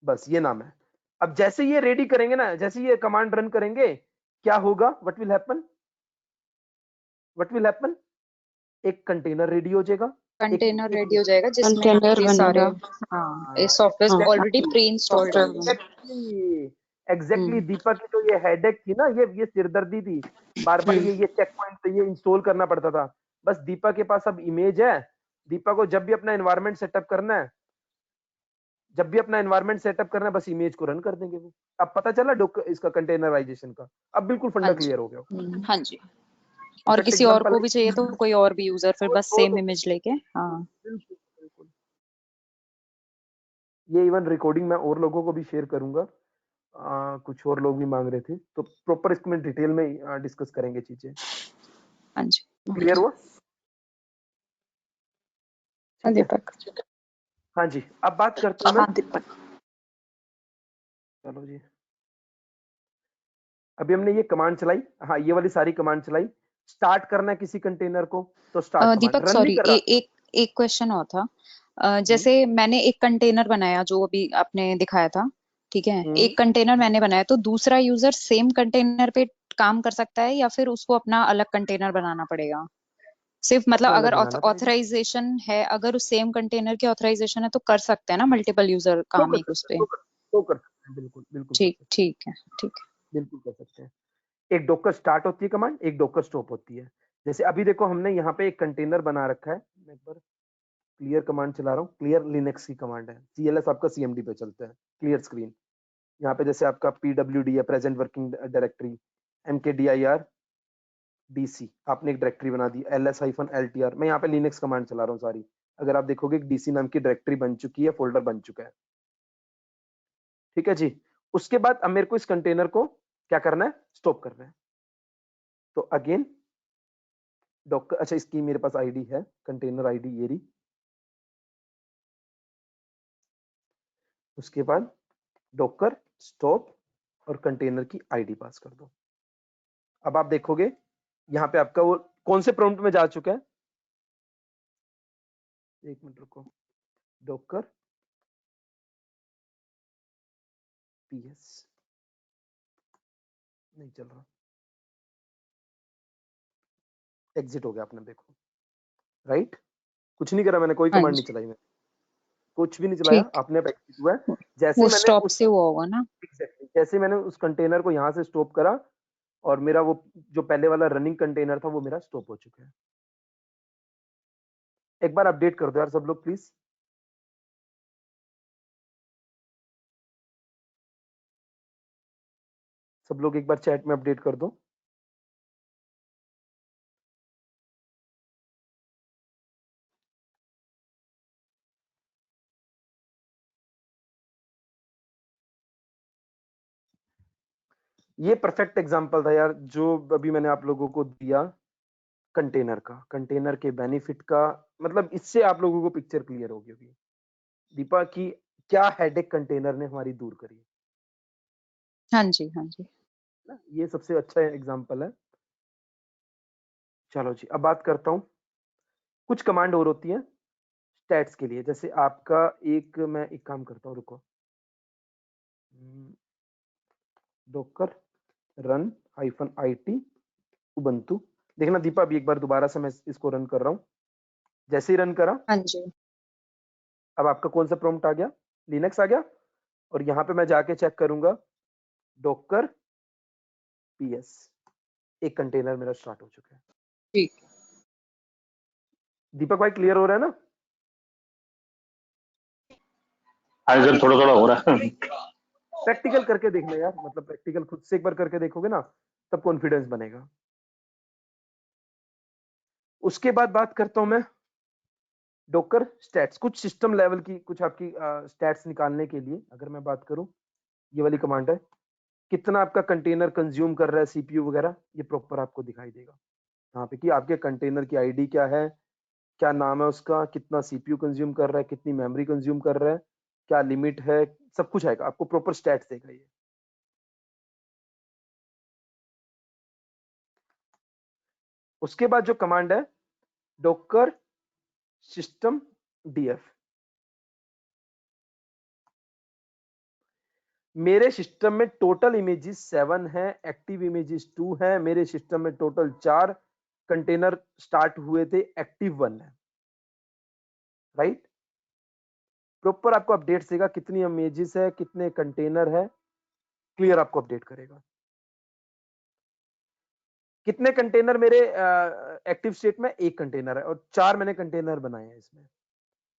S1: बस ये नाम है। अब जैसे ये रेडी करेंगे ना, जैसे ये कमांड रन करेंगे, क्या होगा, व्हाट विल हैपन, एक कंटेनर रेडी हो जाएगा,
S3: कंटेनर रेडी हो जाएगा जिसमें ये सारे, हाँ, ये सॉफ्टवेयर ऑलरेडी प्री इंस्टॉल्ड है।
S1: एग्जैक्टली दीपा की जो ये हेडेक थी ना, ये सिरदर्दी थी, बार बार ये चेक पॉइंट ये इंस्टॉल करना पड़ता था। बस दीपा के पास अब इमेज है, दीपा को जब भी अपना एनवायरनमेंट सेटअप करना है, बस इमेज को रन कर देंगे वो। अब पता चला इसका कंटेनराइजेशन का, अब बिल्कुल फंडा
S3: हाँ जी।
S1: क्लियर हो गया।
S3: हाँ जी। और
S1: Perfect
S3: किसी और
S1: example
S3: को
S1: है।
S3: भी चाहिए तो कोई और भी यूजर फिर बस
S1: वो
S3: सेम
S1: तो
S3: इमेज लेके। हाँ
S1: बिल्कुल बिल्कुल। ये इवन रिकॉर्डिंग मैं और लोगों को भी शेयर करूंगा, कुछ और लोग भी मांग रहे थे, तो प्रॉपर इसको में डिटेल में डिस्कस करेंगे चीजें।
S3: हाँ जी।
S1: क्लियर हुआ?
S3: हाँ
S1: ठीक है।
S3: दीपक।
S1: हाँ जी, अब बात करता हूँ मैं।
S5: हाँ दीपक।
S1: चलो जी, अभी हमने ये कमांड चलाई, हाँ ये वाली सारी कमांड चलाई। स्टार्ट करना है किसी कंटेनर को तो स्टार्ट कमांड,
S3: दीपक
S1: रन नहीं
S3: सॉरी,
S1: कर रहा।
S3: एक क्वेश्चन और था। जैसे मैंने एक कंटेनर बनाया जो अभी आपने दिखाया था, ठीक है, एक कंटेनर मैंने बनाया, तो दूसरा यूजर सेम कंटेनर पे काम कर सकता है या फिर उसको अपना अलग कंटेनर बनाना पड़ेगा? सिर्फ मतलब
S1: उसको अलग
S3: अगर
S1: बनाना पड़ेगा।
S3: ऑथराइजेशन है, अगर उस सेम कंटेनर की ऑथराइजेशन है तो कर सकते हैं ना मल्टीपल यूजर
S1: तो
S3: काम
S1: कर
S3: एक उस
S1: सकते हैं,
S3: पे?
S1: तो कर सकते हैं, बिल्कुल बिल्कुल कर
S3: ठीक
S1: सकते
S3: ठीक है, ठीक है।
S1: हैं, बिल्कुल कर सकते हैं। एक डॉकर स्टार्ट होती है कमांड, एक डॉकर स्टॉप होती है। जैसे अभी देखो हमने यहाँ पे एक कंटेनर बना रखा है, मैं एक बार क्लियर कमांड चला रहा हूँ। क्लियर लिनक्स की कमांड है, CLS आपका CMD पे चलता है। क्लियर स्क्रीन, यहाँ पे जैसे आपका PWD है, present working directory, MKDIR DC, आपने एक डायरेक्टरी बना दी, ls-ltr। मैं यहाँ पे लिनक्स कमांड चला रहा हूँ सारी। अगर आप देखोगे DC नाम की डायरेक्टरी बन चुकी है, फोल्डर बन चुका है। ठीक है जी। उसके बाद अब मेरे को इस कंटेनर को क्या करना है, स्टॉप करना है। तो अगेन डॉकर, अच्छा इसकी मेरे पास आईडी है, कंटेनर आईडी ये रही। उसके बाद डॉकर स्टॉप और कंटेनर की आईडी पास कर दो। अब आप देखोगे यहाँ पे आपका वो कौन से प्रॉम्प्ट में जा चुका है, एक मिनट रुको, डॉकर PS नहीं चल रहा, एग्जिट हो गया आपने, देखो राइट, कुछ नहीं करा मैंने, कोई
S3: हाँ
S1: कमांड नहीं
S3: जी,
S1: चलाई, मैंने कुछ भी नहीं चलाया,
S3: ठीक।
S1: आपने एग्जिट हुआ है। जैसे
S3: वो
S1: मैंने
S3: स्टॉप
S1: उस
S3: से हुआ होगा ना?
S1: एग्जैक्टली जैसे मैंने उस कंटेनर को यहाँ से स्टॉप करा, और मेरा वो जो पहले वाला रनिंग कंटेनर था वो मेरा स्टॉप हो चुका है। एक बार अपडेट कर दो यार सब लोग प्लीज। सब लोग एक बार चैट में अपडेट कर दो। ये परफेक्ट एग्जांपल था यार जो अभी मैंने आप लोगों को दिया कंटेनर का, कंटेनर के बेनिफिट का, मतलब इससे आप लोगों को पिक्चर क्लियर होगी होगी दीपा की क्या हेडेक कंटेनर ने हमारी दूर करी
S3: हाँ जी, हाँ जी।
S1: ना। ये सबसे अच्छा एग्जांपल है। चलो जी, अब बात करता हूँ, कुछ कमांड और होती है स्टैट्स के लिए। जैसे आपका एक, मैं एक काम करता हूँ, रुको, डॉकर रन -it उबंटू। देखना दीपा, अभी एक बार दोबारा से मैं इसको रन कर रहा हूँ। जैसे ही रन करा,
S3: हाँ जी।
S1: अब आपका कौन सा प्रॉम्प्ट आ गया, लिनक्स आ गया। और यहाँ पे मैं जाके चेक करूंगा, डॉकर PS, एक कंटेनर मेरा स्टार्ट हो चुका है।
S3: ठीक।
S1: दीपक भाई क्लियर हो रहा है ना?
S6: हाँ सर, थोड़ा थोड़ा हो रहा है।
S1: प्रैक्टिकल करके देखना यार, मतलब प्रैक्टिकल खुद से एक बार करके देखोगे ना, तब कॉन्फिडेंस बनेगा। उसके बाद बात करता हूं मैं डॉकर स्टैट्स, कुछ सिस्टम लेवल की कुछ आपकी स्टैट्स निकालने के लिए। अगर मैं बात करूं, ये वाली कमांड है, कितना आपका कंटेनर कंज्यूम कर रहा है CPU वगैरह, ये प्रॉपर आपको दिखाई देगा यहाँ पे कि आपके कंटेनर की आईडी क्या है, क्या नाम है उसका, कितना CPU कंज्यूम कर रहा है, कितनी मेमोरी कंज्यूम कर रहा है, क्या लिमिट है, सब कुछ आएगा आपको, प्रॉपर स्टैट्स देगा ये। उसके बाद जो कमांड है डॉकर सिस्टम DF, मेरे सिस्टम में टोटल इमेजेस 7 है, एक्टिव इमेजेस 2 है, मेरे सिस्टम में टोटल 4 कंटेनर स्टार्ट हुए थे, एक्टिव 1 है, राइट। प्रॉपर आपको अपडेट देगा कितनी इमेजेस है, कितने कंटेनर है, क्लियर आपको अपडेट करेगा। कितने कंटेनर मेरे एक्टिव स्टेट में? एक कंटेनर है और 4 मैंने कंटेनर बनाए हैं इसमें।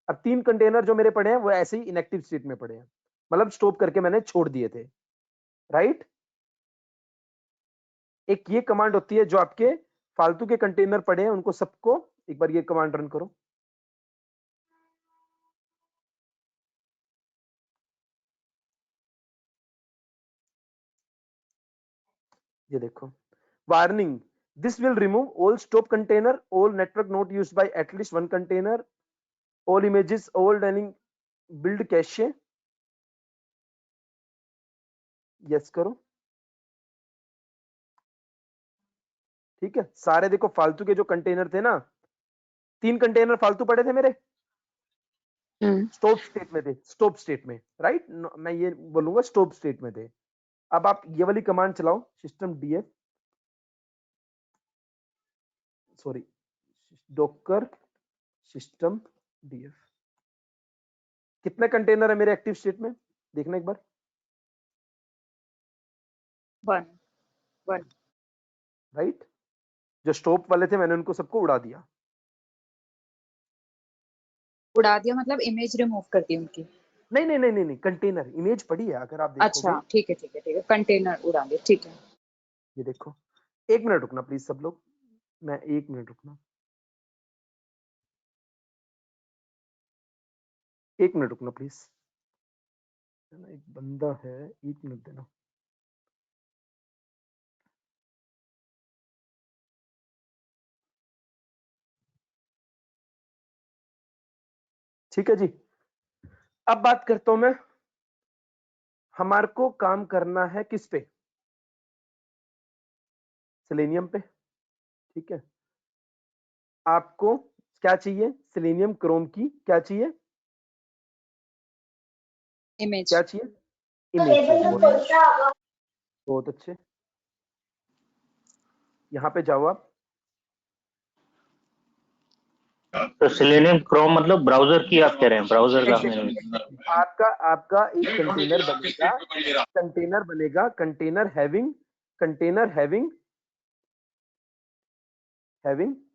S1: अब 3 कंटेनर जो मेरे पड़े हैं वो ऐसे ही इनएक्टिव स्टेट में पड़े हैं, मतलब स्टॉप करके मैंने छोड़ दिए थे, राइट। एक ये कमांड होती है जो आपके फालतू के कंटेनर पड़े हैं उनको सबको एक बार ये कमांड रन करो। ये देखो, warning, this will remove all stop container, all network note used by at least one container, all images old and build cache. Yes करो, ठीक है। सारे देखो फालतू के जो कंटेनर थे ना, 3 कंटेनर फालतू पड़े थे मेरे, स्टॉप स्टेट में थे, स्टॉप स्टेट में, राइट। मैं ये बोलूंगा स्टॉप स्टेट में थे। अब आप ये वाली कमांड चलाओ, system DF, sorry Docker system DF. कितने कंटेनर है मेरे एक्टिव स्टेट में देखना एक बार।
S3: 1
S1: राइट, जो स्टॉप वाले थे मैंने उनको सबको उड़ा दिया।
S3: उड़ा दिया मतलब इमेज रिमूव कर दी उनकी?
S1: नहीं नहीं नहीं नहीं नहीं, कंटेनर इमेज पड़ी है अगर आप देखोगे।
S3: अच्छा ठीक है ठीक है ठीक है, कंटेनर उड़ा दिए, ठीक है।
S1: ये देखो, 1 मिनट रुकना प्लीज सब लोग, मैं 1 मिनट रुकना, 1 मिनट रुकना प्लीज, एक बंदा है, 1 मिनट देना। ठीक है जी, अब बात करता हूं मैं, हमारे को काम करना है किस पे? सेलेनियम पे, ठीक है। आपको क्या चाहिए? सेलेनियम क्रोम की क्या चाहिए?
S3: इमेज।
S1: क्या चाहिए? इमेज चाहिए। बहुत अच्छे, यहाँ पे जाओ आप।
S6: तो सेलेनियम क्रोम मतलब ब्राउजर की आप कह रहे हैं? ब्राउजर का
S1: आपका आपका एक कंटेनर बनेगा, container having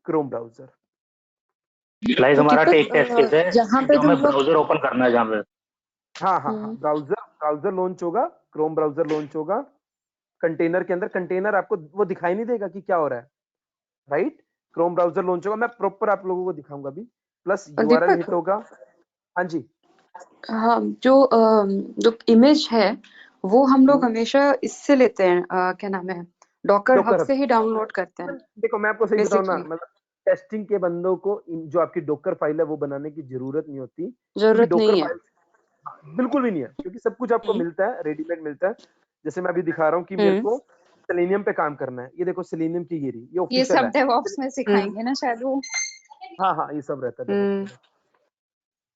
S1: Chrome browser.
S6: Like
S4: तो
S6: हमारा
S4: दीपक
S6: टेक टेस्ट केस है
S4: यहाँ पे
S6: जो
S4: जो
S6: हमें
S4: हम लोग
S6: ब्राउजर ओपन करना है जहाँ पे।
S1: हाँ हाँ हाँ, ब्राउजर लॉन्च होगा, क्रोम ब्राउजर लॉन्च होगा कंटेनर के अंदर। कंटेनर आपको वो दिखाई नहीं देगा कि क्या हो रहा है, राइट। क्रोम ब्राउजर लॉन्च होगा, मैं प्रॉपर आप लोगों को दिखाऊंगा अभी, प्लस यूआरएल
S4: दीपक,
S1: हिट होगा। हाँ जी,
S4: हाँ जो इमेज है वो हम लोग हमेशा इससे लेते हैं, क्या नाम है, डॉकर हब
S1: डॉकर
S4: से ही डाउनलोड करते हैं
S1: देखो मैं आपको सही बताऊं ना,
S4: बेसिकली।
S1: मतलब टेस्टिंग के बंदों को जो आपकी डॉकर फाइल है वो बनाने की जरूरत नहीं होती, क्योंकि
S4: जरूरत
S1: डॉकर
S4: नहीं है।
S1: फाइल बिल्कुल भी नहीं है, क्योंकि सब कुछ आपको मिलता है, रेडीमेड मिलता है। जैसे मैं अभी दिखा रहा हूँ कि मेरे को सेलेनियम पे काम करना है, ये देखो सेलेनियम की ये
S3: ये
S1: ऑफिशियल
S3: सब
S1: है।
S3: डेवऑप्स में सिखाएंगे ना शायद वो।
S1: हाँ हाँ, ये सब रहता है DevOps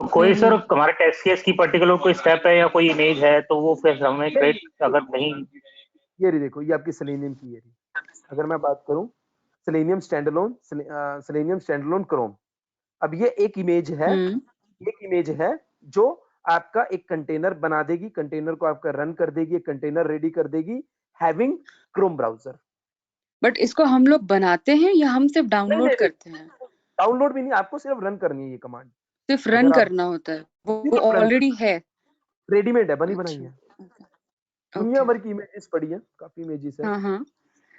S1: में।
S6: कोई सर हमारे टेस्ट केस की पर्टिकुलर कोई स्टेप है या कोई इमेज है तो वो फिर हमें क्रिएट अगर नहीं।
S1: ये रही देखो, ये आपकी सेलेनियम की ये रही। अगर मैं बात करूं सेलेनियम स्टैंडअलोन क्रोम, अब ये एक इमेज है जो आपका एक कंटेनर बना देगी, कंटेनर को आपका रन कर देगी, कंटेनर रेडी कर देगी हैविंग क्रोम ब्राउजर।
S4: बट इसको हम लोग बनाते हैं या हम सिर्फ डाउनलोड करते हैं?
S1: डाउनलोड भी नहीं, आपको सिर्फ रन करनी है ये कमांड।
S4: सिर्फ रन करना होता है, वो ऑलरेडी है,
S1: रेडीमेड है, बनी बनाई
S4: अच्छा
S1: है। दुनिया
S4: ओके।
S1: भर की इमेजेस पड़ी है, काफी इमेजेस है।
S4: हाँ,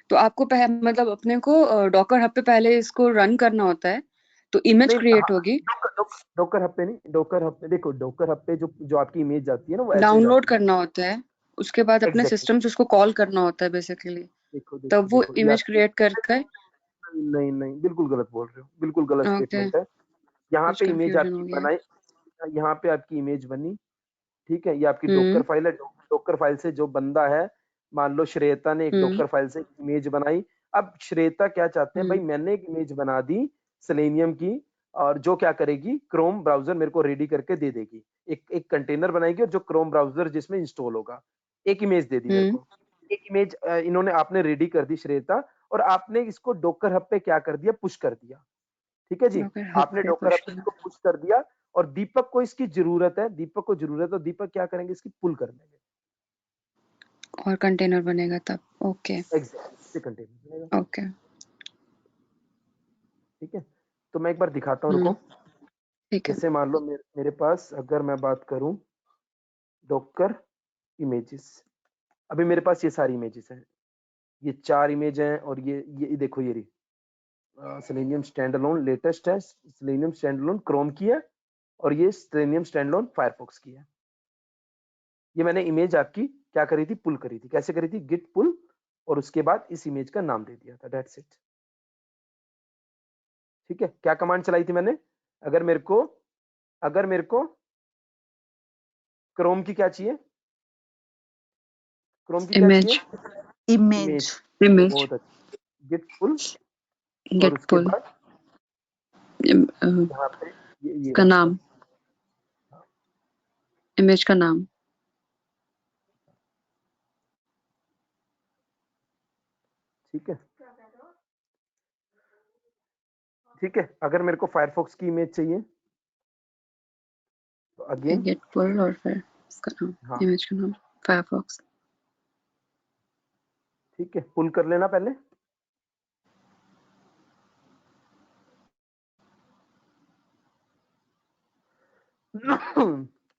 S4: तो आपको मतलब अपने को डॉकर हब पे पहले इसको रन करना होता है तो इमेज
S1: नहीं,
S4: क्रिएट होगी,
S1: डॉकर हब पे नहीं, डॉकर हब पे देखो, डॉकर हब पे जो आपकी इमेज जाती है ना वो ऐसे
S4: डाउनलोड
S1: जाती है।
S4: करना होता है, उसके बाद अपने
S1: एग्जैक्टली,
S4: सिस्टम से उसको कॉल करना होता है बेसिकली,
S1: देखो देखो
S4: तब वो
S1: देखो, ये
S4: इमेज क्रिएट करके।
S1: नहीं नहीं, बिल्कुल गलत बोल रहे हो, बिल्कुल गलत
S4: ओके,
S1: स्टेटमेंट है। यहाँ
S4: कुछ
S1: पे इमेज
S4: कंफ्यूजन
S1: आपकी
S4: हो गया।
S1: बनाई, यहाँ पे आपकी इमेज बनी, ठीक है। ये आपकी डॉकर फाइल है, डॉकर फाइल से जो बंदा है, मान लो श्रेयता ने एक डॉकर फाइल से इमेज बनाई। अब श्रेयता क्या चाहते हैं भाई, मैंने एक इमेज बना दी सेलेनियम की, और जो क्या करेगी, क्रोम ब्राउजर मेरे को रेडी करके दे देगी, एक कंटेनर बनाएगी और जो क्रोम ब्राउजर जिसमें इंस्टॉल होगा। एक इमेज दे दी मेरे को, एक इमेज इन्होंने आपने रेडी कर दी श्रेयता, और आपने इसको डॉकर हब पे क्या कर दिया, पुश कर दिया, ठीक है जी।
S4: डॉकर हब
S1: आपने
S4: पे
S1: डॉकर
S4: पुश
S1: हब पे
S4: किया,
S1: इसको पुश कर दिया, और दीपक को इसकी जरूरत है, तो दीपक क्या करेंगे, इसकी पुल कर देंगे,
S4: और कंटेनर बनेगा तब। ओके
S1: एग्जैक्टली कंटेनर बनेगा।
S4: ओके
S1: ठीक है, तो मैं एक बार दिखाता हूँ, रुको।
S4: ठीक है।
S1: जैसे मान लो मेरे पास अगर मैं बात करूं डॉकर इमेजेस, अभी मेरे पास ये सारी इमेजेस हैं, ये 4 इमेज हैं, और ये देखो, ये रही सेलेनियम स्टैंडअलोन लेटेस्ट है, सेलेनियम स्टैंडअलोन क्रोम की है, और ये सेलेनियम स्टैंडअलोन फायरफॉक्स की है। ये मैंने इमेज आपकी क्या करी थी, पुल करी थी। कैसे करी थी, गिट पुल, और उसके बाद इस इमेज का नाम दे दिया था, दैट्स इट। ठीक है, क्या कमांड चलाई थी मैंने, अगर मेरे को क्रोम की क्या चाहिए, क्रोम की क्या
S4: इमेज
S1: चाहिए,
S5: इमेज
S4: इमेज
S1: बहुत अच्छा, गिट पुल, और
S4: गेट
S1: उसके
S4: पुल
S1: बाद यहाँ पे ये
S4: का
S1: रहा
S4: नाम,
S1: आपका,
S4: इमेज का नाम।
S1: ठीक है। ठीक है, अगर मेरे को फायरफॉक्स की इमेज चाहिए तो अगेन,
S4: गेट पुल और फिर इसका नाम,
S1: हाँ
S4: इमेज का नाम फायरफॉक्स।
S1: ठीक है, पुल कर लेना पहले।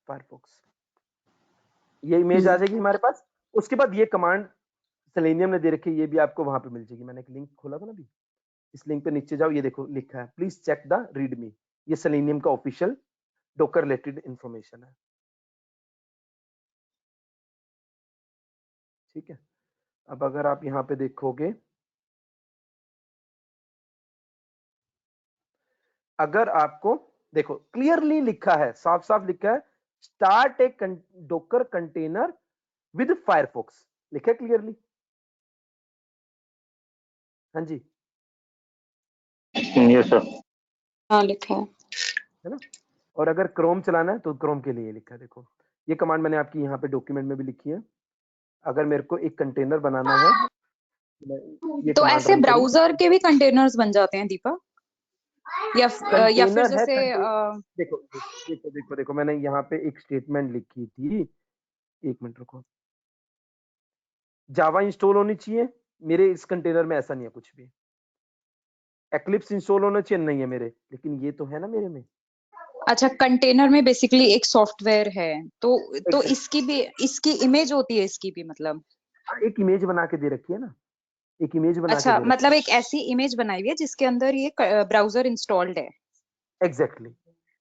S1: फायरफॉक्स, ये इमेज आ जाएगी हमारे पास। उसके बाद ये कमांड सेलेनियम ने दे रखी है, ये भी आपको वहां पे मिल जाएगी। मैंने एक लिंक खोला था ना अभी, इस लिंक पे नीचे जाओ, ये देखो लिखा है प्लीज चेक द रीडमी। ये सेलेनियम का ऑफिशियल डॉकर रिलेटेड इंफॉर्मेशन है। ठीक है, अब अगर आप यहाँ पे देखोगे, अगर आपको देखो क्लियरली लिखा है, साफ साफ लिखा है, start A Docker container with Firefox, लिखा है क्लियरली। हाँ जी,
S6: यस सर।
S4: हाँ लिखा
S1: है ना। और अगर क्रोम चलाना है तो क्रोम के लिए लिखा है, देखो ये कमांड मैंने आपकी यहाँ पे डॉक्यूमेंट में भी लिखी है। अगर मेरे को एक कंटेनर बनाना है, मैं ये
S3: तो
S1: कमांड
S3: ऐसे
S1: रन करूँ,
S3: ब्राउजर के भी कंटेनर्स बन जाते हैं दीपा, या फिर
S1: कंटेनर है
S3: जैसे
S1: देखो देखो देखो देखो, मैंने यहाँ पे एक स्टेटमेंट लिखी थी, एक मिनट रुको। जावा इंस्टॉल होनी चाहिए, मेरे इस कंटेनर में ऐसा नहीं है कुछ भी। एक्लिप्स इंस्टॉल होना चाहिए, नहीं है मेरे, लेकिन ये तो है ना मेरे में।
S3: अच्छा, कंटेनर में बेसिकली एक सॉफ्टवेयर है, तो
S1: Exactly.
S3: इसकी इमेज होती है, इसकी भी मतलब।
S1: हाँ, एक इमेज बना के दे रखी है ना, एक इमेज बना के
S3: अच्छा,
S1: दे रखी
S3: मतलब एक ऐसी इमेज बनाई हुई है जिसके अंदर ये ब्राउजर इंस्टॉल्ड है।
S1: है। एग्जैक्टली,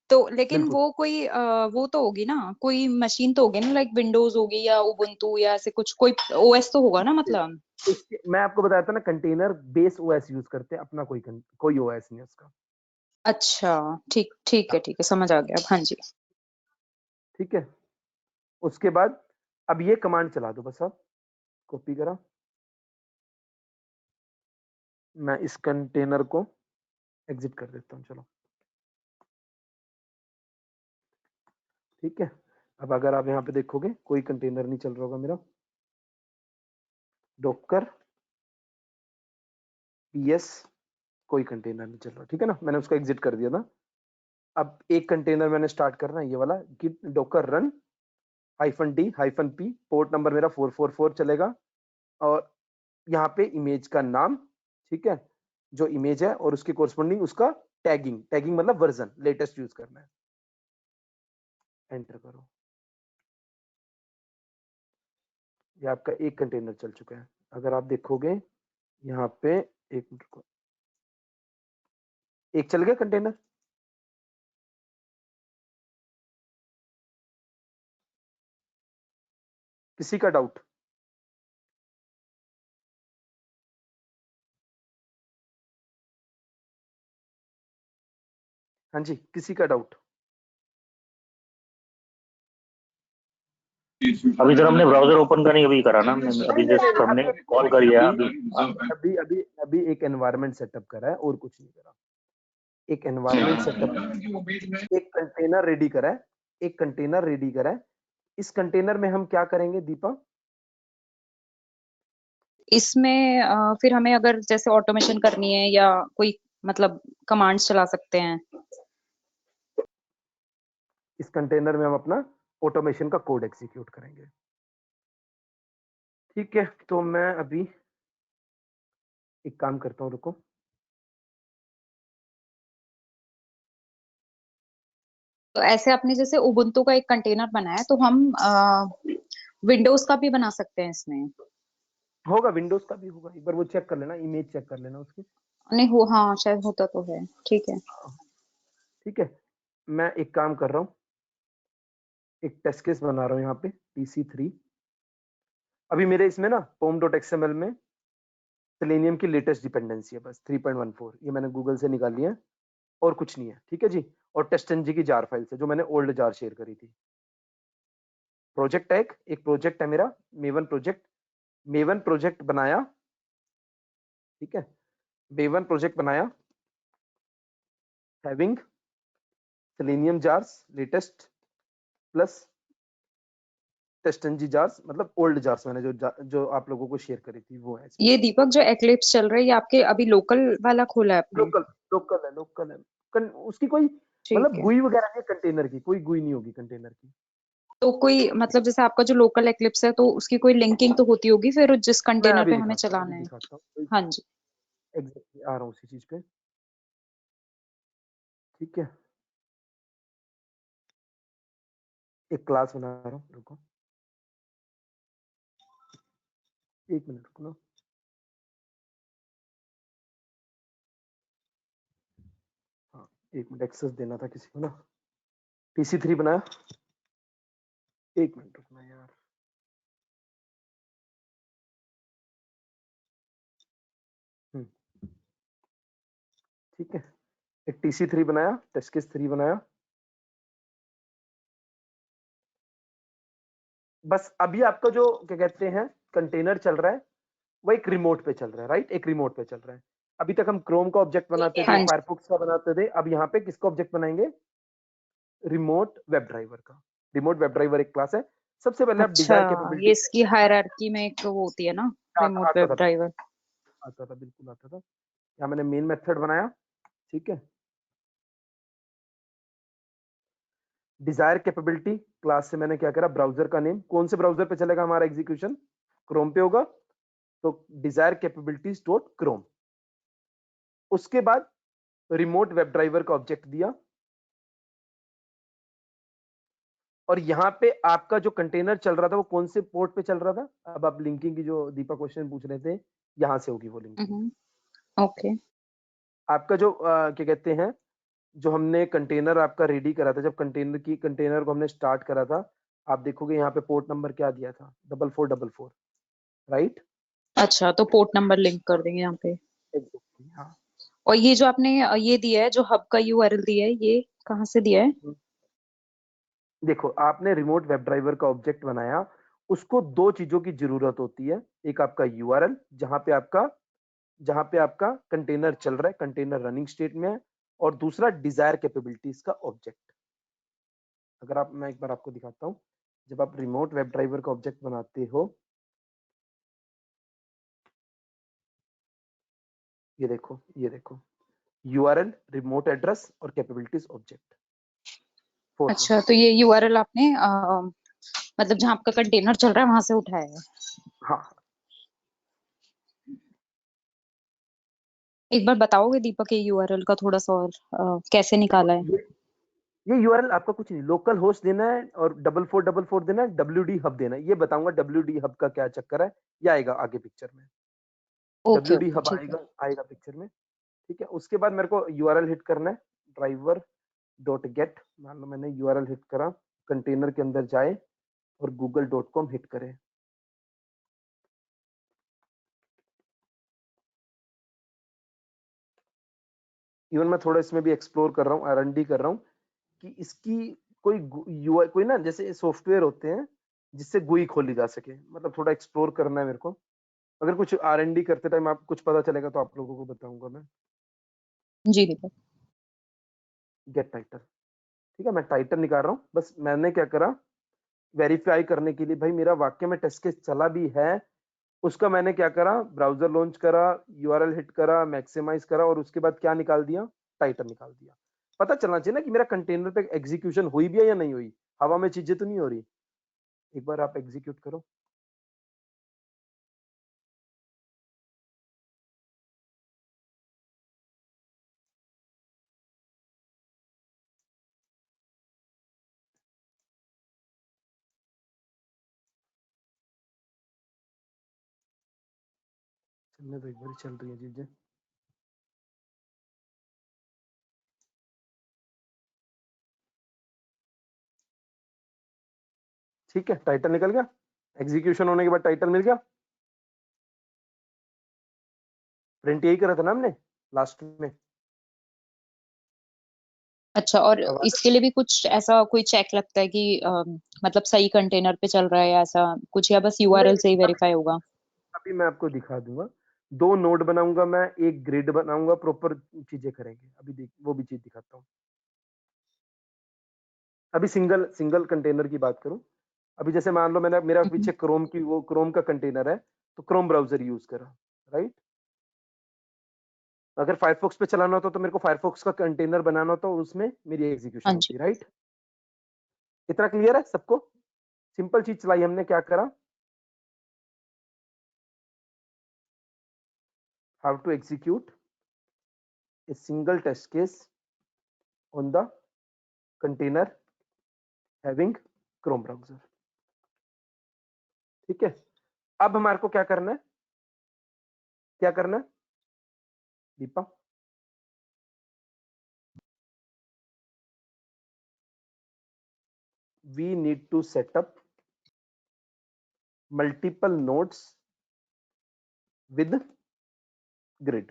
S3: तो लेकिन
S1: बिल्कुल।
S3: वो कोई वो तो होगी ना, कोई मशीन तो होगी ना, लाइक विंडोज होगी या उबुंटू या ऐसे कुछ, कोई ओएस तो होगा ना मतलब।
S1: मैं आपको बताया था ना, कंटेनर बेस ओएस यूज करते हैं, अपना कोई ओएस नहीं है उसका।
S3: अच्छा, ठीक ठीक है, ठीक है, समझ आ गया अब, हाँ जी।
S1: ठीक है, उसके बाद अब ये कमांड चला दो बस, आप कॉपी करा, मैं इस कंटेनर को एग्जिट कर देता हूँ, चलो। ठीक है, अब अगर आप यहाँ पे देखोगे कोई कंटेनर नहीं चल रहा होगा मेरा, डॉकर पीएस कोई कंटेनर नहीं चल रहा, ठीक है ना, मैंने उसको एग्जिट कर दिया था। अब एक कंटेनर मैंने स्टार्ट करना है, ये वाला git Docker run -d-p, port number मेरा 444 चलेगा, और यहाँ पे इमेज का नाम, ठीक है, जो इमेज है और उसके कोरस्पॉन्डिंग उसका टैगिंग मतलब वर्जन लेटेस्ट यूज करना है। एंटर करो, ये आपका एक कंटेनर चल चुका है। अगर आप देखोगे यहाँ पे, एक मिनट को, एक चल गया कंटेनर। किसी का डाउट? हाँ जी, किसी का डाउट?
S6: अभी जब हमने ब्राउजर ओपन करने अभी करा ना, हमने अभी
S1: नहीं नहीं
S6: जस्ट
S1: नहीं,
S6: हमने
S1: अभी
S6: कॉल करी है
S1: अभी
S6: अभी।
S1: अभी अभी अभी एक एनवायरनमेंट सेटअप करा है और कुछ नहीं करा। एक एनवायरनमेंट सेटअप, एक कंटेनर रेडी करा है, एक कंटेनर रेडी करा है। इस कंटेनर में हम क्या करेंगे दीपा?
S3: इसमें फिर हमें अगर जैसे ऑटोमेशन करनी है या कोई मतलब कमांड्स चला सकते हैं।
S1: इस कंटेनर में हम अपना ऑटोमेशन का कोड एग्जीक्यूट करेंगे। ठीक है, तो मैं अभी एक काम करता हूँ, रुको।
S3: तो ऐसे आपने जैसे उबुंटू का एक कंटेनर बनाया तो हम विंडोज का भी बना सकते हैं इसमें।
S1: होगा, विंडोज का भी होगा, एक बार वो चेक कर लेना, इमेज चेक कर लेना उसकी।
S3: नहीं हो, हाँ शायद होता तो है। ठीक है।
S1: ठीक है, मैं एक काम कर रहा हूँ, एक टेस्ट केस बना रहा हूँ यहाँ पे TC3। अभी मेरे इसमें ना pom.xml में सेलेनियम की लेटेस्ट डिपेंडेंसी है बस 3.14, ये मैंने गूगल से निकाल लिया है और कुछ नहीं है। ठीक है जी, और टेस्ट की जार फाइल से जो मैंने ओल्ड जार शेयर करी थी। प्रोजेक्ट है, एक प्रोजेक्ट है मेरा मेवन प्रोजेक्ट बनाया। ठीक है, मेवन प्रोजेक्ट बनाया having Selenium jars latest plus TestNG jars, मतलब ओल्ड जार्स मैंने जो आप लोगों को शेयर करी थी वो है इसमें।
S3: ये दीपक जो एक्लिप्स चल रहा है ये आपके अभी लोकल वाला खोला है आपने?
S1: लोकल है, उसकी कोई
S3: ठीक
S1: मतलब
S3: है।
S1: गुई वगैरह नहीं है, कंटेनर की कोई गुई नहीं होगी कंटेनर की।
S3: तो कोई मतलब जैसे आपका जो लोकल एक्लिप्स है तो उसकी कोई लिंकिंग तो होती होगी फिर जिस
S1: मैं
S3: कंटेनर
S1: अभी
S3: पे हमें
S1: दिखाता हूँ,
S3: चलाना है।
S1: एग्जैक्टली
S3: हाँ जी।
S1: आ रहा हूँ उसी चीज पे। ठीक है, एक क्लास बना रहा हूँ, रुको एक मिनट रुको ना। हाँ, एक मिनट एक्सेस देना था किसी को ना। TC3 बनाया, एक मिनट रुकना यार। ठीक है, एक TC3 बनाया, टेस्ट केस 3 बनाया। बस अभी आपका जो क्या कहते हैं कंटेनर चल रहा है वो एक रिमोट पे चल रहा है, राइट, एक रिमोट पे चल रहा है। अभी तक हम क्रोम का ऑब्जेक्ट बनाते थे,
S3: हाँ जी।
S1: फायरफॉक्स का बनाते थे, अब यहाँ पे किसका ऑब्जेक्ट बनाएंगे? रिमोट वेब ड्राइवर का। रिमोट वेब ड्राइवर एक क्लास है। सबसे पहले आप
S3: अच्छा,
S1: डिजायर
S3: ये
S1: कैपेबिलिटी
S3: इसकी हायरार्की में एक वो होती है ना, रिमोट
S1: आता
S3: वेब
S1: था,
S3: ड्राइवर।
S1: बिल्कुल आता था। यहाँ मैंने मेन मेथड बनाया। ठीक है, डिजायर कैपेबिलिटी क्लास से मैंने क्या करा, ब्राउजर का नेम, कौन से ब्राउजर पे चलेगा हमारा एग्जीक्यूशन? क्रोम पे होगा, तो डिजायर कैपेबिलिटीज डॉट क्रोम। उसके बाद रिमोट वेब ड्राइवर का ऑब्जेक्ट दिया, और यहाँ पे आपका जो कंटेनर चल रहा था वो कौन से पोर्ट पे चल रहा था? अब आप लिंकिंग की जो दीपक क्वेश्चन पूछ रहे थे, यहां से होगी वो लिंकिंग।
S3: ओके।
S1: आपका जो क्या कहते हैं, जो हमने कंटेनर आपका रेडी करा था, जब कंटेनर को हमने स्टार्ट करा था, आप देखोगे यहाँ पे पोर्ट नंबर क्या दिया था, 4444, राइट?
S3: अच्छा, तो पोर्ट नंबर लिंक कर देंगे यहाँ पे।
S1: एग्जैक्टली, हाँ।
S3: और ये जो आपने ये दिया है जो हब का यूआरएल दिया है ये कहाँ से दिया है?
S1: देखो, आपने रिमोट वेब ड्राइवर का ऑब्जेक्ट बनाया, उसको दो चीजों की जरूरत होती है। एक आपका यूआरएल जहां पे आपका कंटेनर चल रहा है, कंटेनर रनिंग स्टेट में है, और दूसरा डिजायर कैपेबिलिटीज का ऑब्जेक्ट। अगर आप, मैं एक बार आपको दिखाता हूं, जब आप रिमोट वेब ड्राइवर का ऑब्जेक्ट बनाते हो, ये देखो यूआरएल, रिमोट एड्रेस और कैपेबिलिटीज ऑब्जेक्ट, 4 में।
S3: अच्छा, तो ये यूआरएल आपने मतलब जहाँ आपका कंटेनर चल रहा है वहां से उठाया है?
S1: हाँ,
S3: एक बार बताओगे दीपक ये यूआरएल का थोड़ा सा और कैसे
S1: देखो
S3: निकाला है?
S1: ये यूआरएल आपका कुछ नहीं, लोकल होस्ट देना है और 4444 देना है, WD हब देना है। ये बताऊंगा WD हब का क्या चक्कर है, ये आएगा आगे पिक्चर में।
S3: ओके
S1: WD
S3: ओके
S1: हब
S3: ठीक है।
S1: आएगा पिक्चर में। ठीक है, उसके बाद मेरे को यूआरएल हिट करना है, ड्राइवर डॉट गेट। मान लो मैंने यूआरएल हिट करा, कंटेनर के अंदर जाए और google.com हिट करे। इवन मैं थोड़ा इसमें भी एक्सप्लोर कर रहा हूँ, R&D कर रहा हूँ कि इसकी कोई यूआई, कोई ना जैसे सॉफ्टवेयर होते हैं जिससे गुई खोली जा सके, मतलब थोड़ा एक्सप्लोर करना है मेरे को। अगर कुछ R&D करते टाइम आप कुछ पता चलेगा तो आप लोगों को बताऊंगा मैं।
S3: जी दीपक।
S1: गेट टाइटल, ठीक है, मैं टाइटल निकाल रहा हूँ। बस मैंने क्या करा, वेरीफाई करने के लिए भाई मेरा वाक्य में टेस्ट केस चला भी है, उसका मैंने क्या करा, ब्राउजर लॉन्च करा, यूआरएल हिट करा, मैक्सिमाइज करा, और उसके बाद क्या निकाल दिया, टाइटल निकाल दिया। पता चलना चाहिए ना कि मेरा कंटेनर पे एग्जीक्यूशन हुई भी है या नहीं हुई, हवा में चीजें तो नहीं हो रही। एक बार आप एग्जीक्यूट करो। चलने तो एक बार चल रही है चीजें। ठीक है, टाइटल निकल गया, एग्जीक्यूशन होने के बाद टाइटल मिल गया। प्रिंट यही करा था ना हमने लास्ट में।
S3: अच्छा, और
S1: अब
S3: इसके लिए भी कुछ ऐसा कोई चेक लगता है कि मतलब सही कंटेनर पे चल रहा है या ऐसा कुछ, या बस यूआरएल से ही वेरीफाई होगा?
S1: अभी मैं आपको दिखा दूंगा, 2 नोड बनाऊंगा मैं, एक ग्रिड बनाऊंगा, प्रॉपर चीजें करेंगे। अभी देख वो भी चीज दिखाता हूँ। अभी सिंगल कंटेनर की बात करूं, अभी जैसे मान लो मैंने मेरा पीछे क्रोम की वो क्रोम का कंटेनर है, तो क्रोम ब्राउजर यूज करा, राइट। अगर फायरफॉक्स पे चलाना होता तो मेरे को फायरफॉक्स का कंटेनर बनाना होता, उसमें मेरी एग्जीक्यूशन
S3: हाँ जी।
S1: होती, राइट। इतना क्लियर है सबको? सिंपल चीज चलाई हमने, क्या करा, how to execute a single test case on the container having Chrome browser. ठीक है, अब हमारे को क्या करना है, क्या करना है Deepa? we need to set up multiple nodes with grid।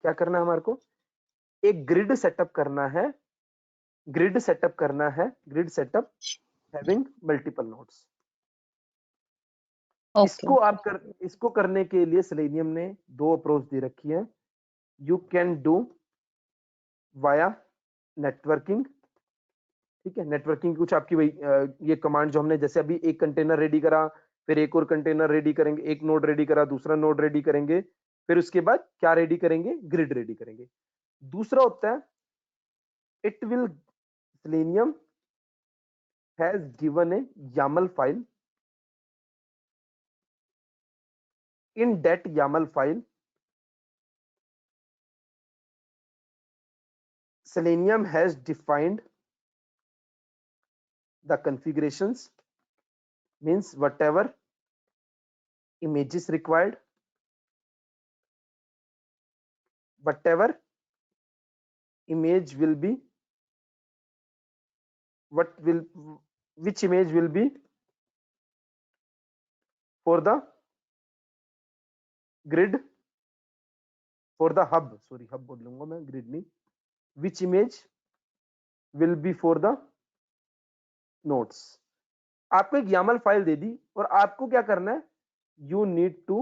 S1: क्या करना है हमारे को, एक ग्रिड सेटअप करना है, ग्रिड सेटअप करना है, grid setup having multiple nodes.
S3: Okay.
S1: इसको करने के लिए सेलेनियम ने 2 अप्रोच दे रखी है। You can do via networking. ठीक है, नेटवर्किंग कुछ आपकी वही ये कमांड जो हमने जैसे अभी एक कंटेनर रेडी करा, फिर एक और कंटेनर रेडी करेंगे, एक नोड रेडी करा, दूसरा नोड रेडी करेंगे, फिर उसके बाद क्या रेडी करेंगे, ग्रिड रेडी करेंगे। दूसरा होता है it will selenium has given A YAML file, in that YAML file Selenium has defined the configurations, means whatever images required, whatever image will be, which image will be for the grid, for the hub, sorry hub बोल लूंगा मैं, grid नहीं, which image will be for the nodes। आपको एक YAML file दे दी और आपको क्या करना है, you need to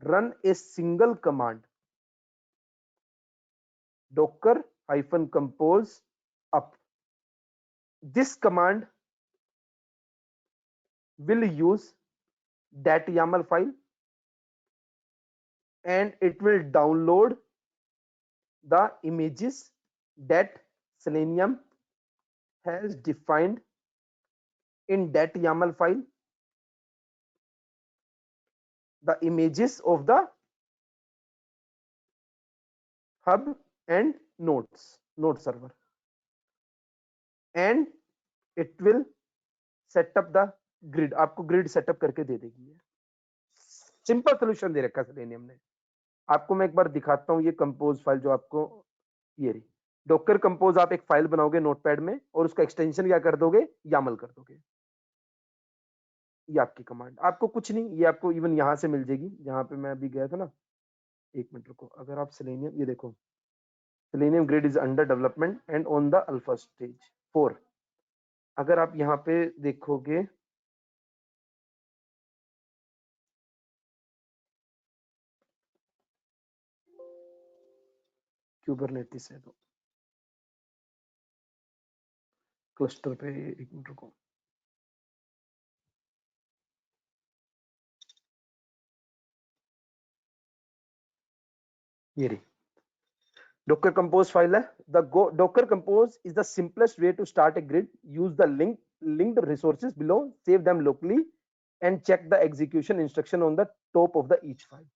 S1: run a single command, docker-compose up। This command will use that YAML file and it will download the images that Selenium has defined in that YAML file, the images of the hub and node server, and it will set up the grid। आपको grid setup करके दे देगी। Simple solution दे रखा selenium ने। आपको मैं एक बार दिखाता हूँ ये कंपोज फाइल जो आपको ये रही, डॉकर कंपोज। आप एक फाइल बनाओगे नोटपैड में और उसका एक्सटेंशन क्या कर दोगे, YAML कर दोगे। ये आपकी कमांड, आपको कुछ नहीं, ये आपको इवन यहां से मिल जाएगी जहां पे मैं अभी गया था ना। एक मिनट रुको, अगर आप सेलेनियम, ये देखो selenium grid is under development and on the alpha stage 4। अगर आप यहाँ पे देखोगे, क्यूबरनेटिस है तो क्लस्टर पे, एक मिनट रुको, ये रही Docker Compose file है। The Docker Compose is the simplest way to start a grid. Use the linked resources below, save them locally, and check the execution instruction on the top of the each file।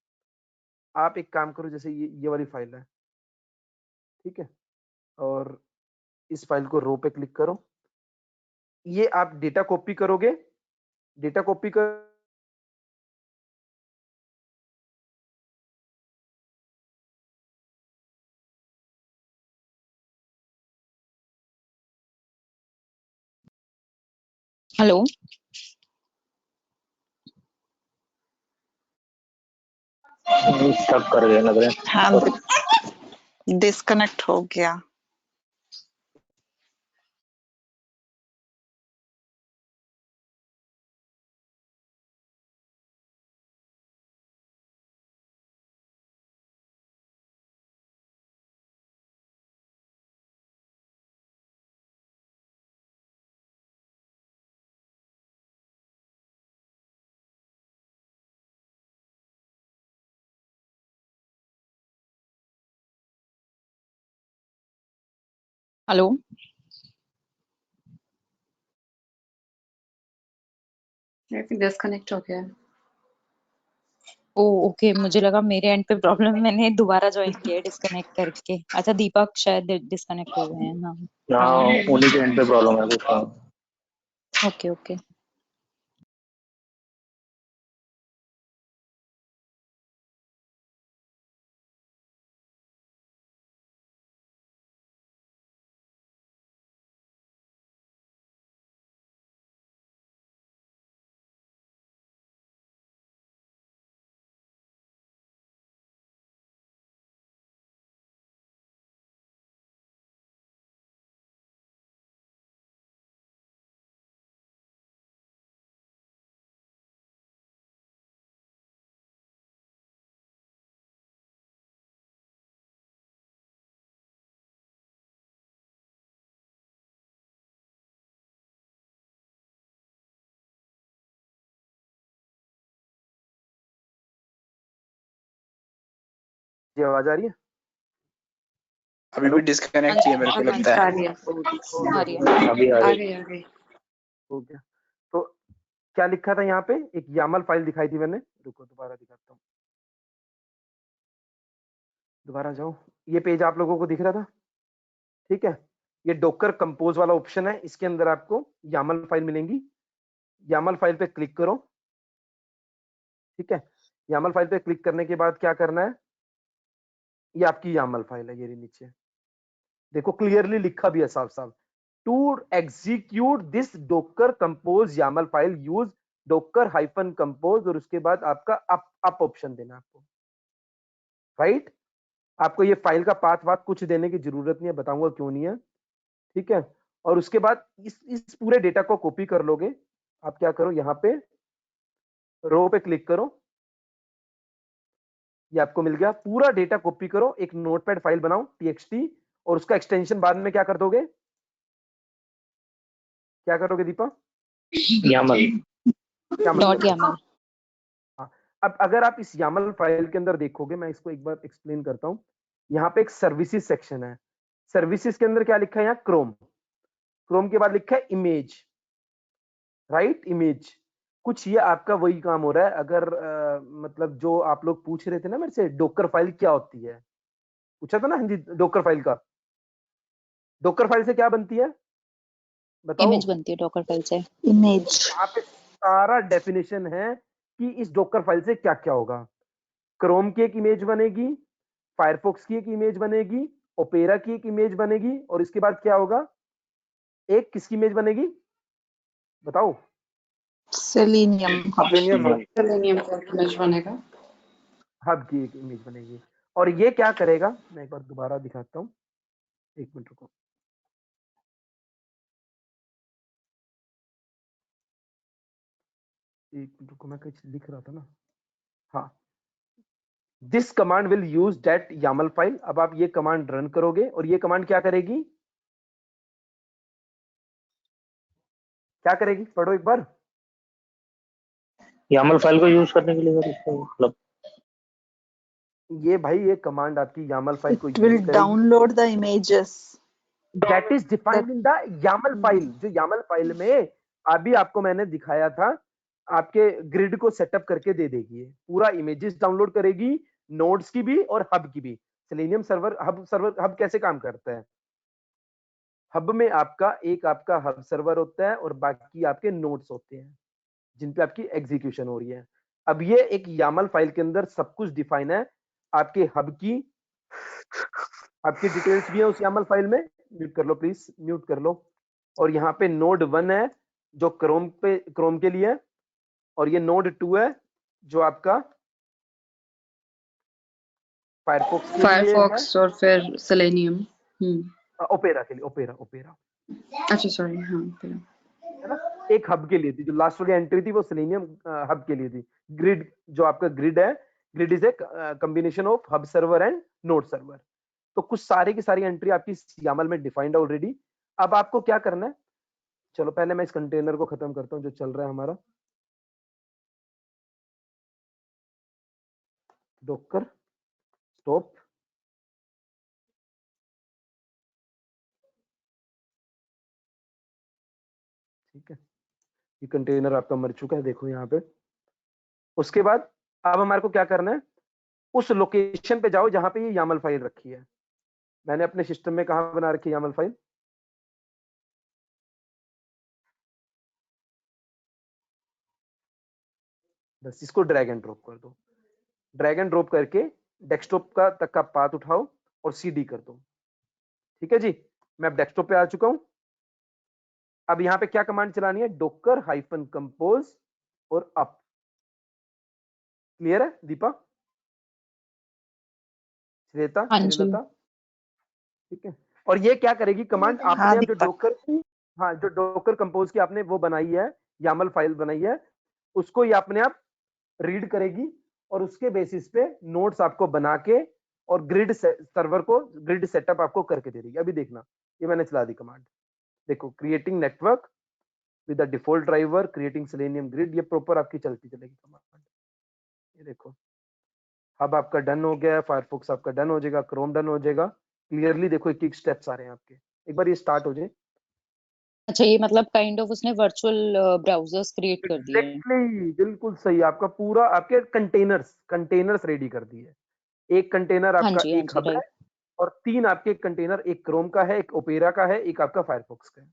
S1: आप एक काम करो, जैसे ये वाली file है, ठीक है, और इस फाइल को रो पे क्लिक करो। ये आप डेटा कॉपी करोगे, डेटा कॉपी कर
S3: हेलो।
S6: स्टक कर गए लग रहे हैं।
S5: हाँ, डिस्कनेक्ट हो गया।
S3: हेलो।
S4: डिस्कनेक्ट हो गया है।
S3: ओ ओके, मुझे लगा मेरे एंड पे प्रॉब्लम, मैंने दोबारा ज्वाइन किया डिस्कनेक्ट करके। अच्छा, दीपक शायद डिस्कनेक्ट हो गए हैं। हाँ
S6: हाँ, उन्हीं के एंड पे प्रॉब्लम है कुछ।
S3: Okay okay.
S1: जी आवाज आ रही है?
S7: अभी भी डिस्कनेक्ट ही है मेरे को लगता
S4: आ
S7: है।
S4: रही है,
S3: आ रही है।
S6: अभी आ
S4: आ
S6: गई।
S4: गई आ गई।
S1: हो गया। तो क्या लिखा था यहाँ पे? एक YAML फाइल दिखाई थी मैंने, रुको दोबारा दिखाता हूँ। दोबारा जाओ, ये पेज आप लोगों को दिख रहा था, ठीक है? ये डॉकर कंपोज वाला ऑप्शन है, इसके अंदर आपको YAML फाइल मिलेंगी। YAML फाइल पे क्लिक करो, ठीक है? YAML फाइल पे क्लिक करने के बाद क्या करना है, ये आपकी YAML फाइल है, ये रही नीचे देखो, क्लियरली लिखा भी है साफ साफ, to execute this Docker compose YAML file use Docker hyphen compose, और उसके बाद आपका अप ऑप्शन देना आपको, राइट? आपको ये फाइल का पाथ वाथ कुछ देने की जरूरत नहीं है, बताऊंगा क्यों नहीं है, ठीक है? और उसके बाद इस पूरे डेटा को कॉपी कर लोगे। आप क्या करो, यहाँ पे रो पे क्लिक करो, ये आपको मिल गया पूरा डेटा, कॉपी करो, एक नोटपैड फाइल बनाओ txt, और उसका एक्सटेंशन बाद में क्या कर दोगे, क्या करोगे दीपा?
S6: YAML।
S3: Dot YAML।
S1: हाँ, अब अगर आप इस YAML फाइल के अंदर देखोगे, मैं इसको एक बार एक्सप्लेन करता हूँ। यहाँ पे एक सर्विसेज सेक्शन है, सर्विसेज के अंदर क्या लिखा है यहाँ, क्रोम, क्रोम के बाद लिखा है इमेज, राइट? इमेज, कुछ ये आपका वही काम हो रहा है। अगर मतलब जो आप लोग पूछ रहे थे ना मेरे से, डॉकर फाइल क्या होती है, पूछा था ना हिंदी डॉकर फाइल का, डॉकर फाइल से क्या बनती है बताओ?
S3: इमेज बनती है डॉकर फाइल से।
S5: इमेज।
S1: यहाँ पे सारा डेफिनेशन है कि इस डॉकर फाइल से क्या क्या होगा। क्रोम की एक इमेज बनेगी, फायरफॉक्स की एक इमेज बनेगी, ओपेरा की एक इमेज बनेगी, और इसके बाद क्या होगा, एक किसकी इमेज बनेगी बताओ?
S5: सेलेनियम।
S4: सेलेनियम का इमेज बनेगा।
S1: हब की एक इमेज बनेगी। और ये क्या करेगा, मैं एक बार दोबारा दिखाता हूँ, एक मिनट रुको। एक मिनट रुको, मैं कुछ लिख रहा था ना। हाँ, this command will use that YAML file. अब आप ये कमांड रन करोगे, और ये कमांड क्या करेगी, क्या करेगी, पढ़ो एक बार।
S6: YAML फाइल को यूज करने के लिए सर इसका मतलब
S1: ये भाई ये कमांड आपकी YAML फाइल को
S5: It will
S1: यूज करेगी,
S5: download the images.
S1: That is defined in the YAML file. जो YAML फाइल में अभी आपको मैंने दिखाया था, आपके ग्रिड को सेटअप करके दे देगी, ये पूरा इमेजेस डाउनलोड करेगी, नोड्स की भी और हब की भी। सेलेनियम सर्वर हब कैसे काम करता है, हब में आपका एक आपका हब सर्वर होता है, और बाकी आपके नोड्स होते हैं जिन पे आपकी एग्जीक्यूशन हो रही है। अब ये एक YAML फाइल के अंदर सब कुछ डिफाइन है, आपके हब की आपकी डिटेल्स भी है उस YAML फाइल में। म्यूट कर लो प्लीज, म्यूट कर लो। और यहाँ पे नोड 1 है, जो क्रोम के लिए है, और ये नोड 2 है जो आपका फायरफॉक्स के लिए है,
S4: फायरफॉक्स और फिर सेलेनियम।
S1: ओपेरा के लिए, ओपेरा
S4: अच्छा सॉरी, हाँ ओपेरा।
S1: है ना। एक हब के लिए थी, जो लास्ट वाली एंट्री थी वो सेलेनियम हब के लिए थी। ग्रिड जो आपका ग्रिड है, grid is a combination of hub server and node server. तो कुछ सारी की सारी एंट्री आपकी YAML में डिफाइंड है ऑलरेडी। अब आपको क्या करना है, चलो पहले मैं इस कंटेनर को खत्म करता हूं जो चल रहा है हमारा। डॉकर स्टॉप, ठीक है, ये कंटेनर आपका मर चुका है, देखो यहाँ पे। उसके बाद अब हमारे को क्या करना है, उस लोकेशन पे जाओ जहां पे ये YAML फाइल रखी है। मैंने अपने सिस्टम में कहा बना रखी है YAML फाइल, बस इसको ड्रैग एंड ड्रॉप कर दो। ड्रैग एंड ड्रॉप करके डेस्कटॉप का तक का पाथ उठाओ और CD कर दो। ठीक है जी, मैं अब डेस्कटॉप पे आ चुका हूं। अब यहाँ पे क्या कमांड चलानी है, डॉकर -कंपोज और अप। क्लियर है दीपा, श्वेता,
S3: हाँ जी।
S1: श्रीलता? ठीक है, और ये क्या करेगी कमांड,
S5: हाँ
S1: आपने अब जो
S5: दीपक।
S1: डॉकर की, हाँ जो डॉकर कंपोज की आपने वो बनाई है, YAML फाइल बनाई है, उसको ये अपने आप रीड करेगी और उसके बेसिस पे नोट्स आपको बना के और ग्रिड सर्वर को ग्रिड सेटअप आपको करके दे देगी। अभी देखना, ये मैंने चला दी कमांड, देखो creating network with the default driver, creating selenium grid, ये प्रॉपर आपकी चलती चलेगी कमांड। ये देखो हब आपका डन हो गया, फायरफॉक्स आपका डन हो जाएगा, क्रोम डन हो जाएगा। क्लियरली देखो एक एक स्टेप्स आ रहे हैं आपके। एक बार ये स्टार्ट हो जाए।
S3: अच्छा, ये मतलब काइंड ऑफ उसने वर्चुअल ब्राउजर्स क्रिएट कर दिए हैं।
S1: एग्जैक्टली, बिल्कुल सही, आपका पूरा आपके कंटेनर्स रेडी कर दिए। एक कंटेनर
S3: हाँ
S1: आपका
S3: जी, हाँ
S1: एक
S3: जी,
S1: हब है,
S3: राइट।
S1: और 3 आपके कंटेनर, एक क्रोम का है, एक ओपेरा का है, एक आपका फायरफॉक्स का है।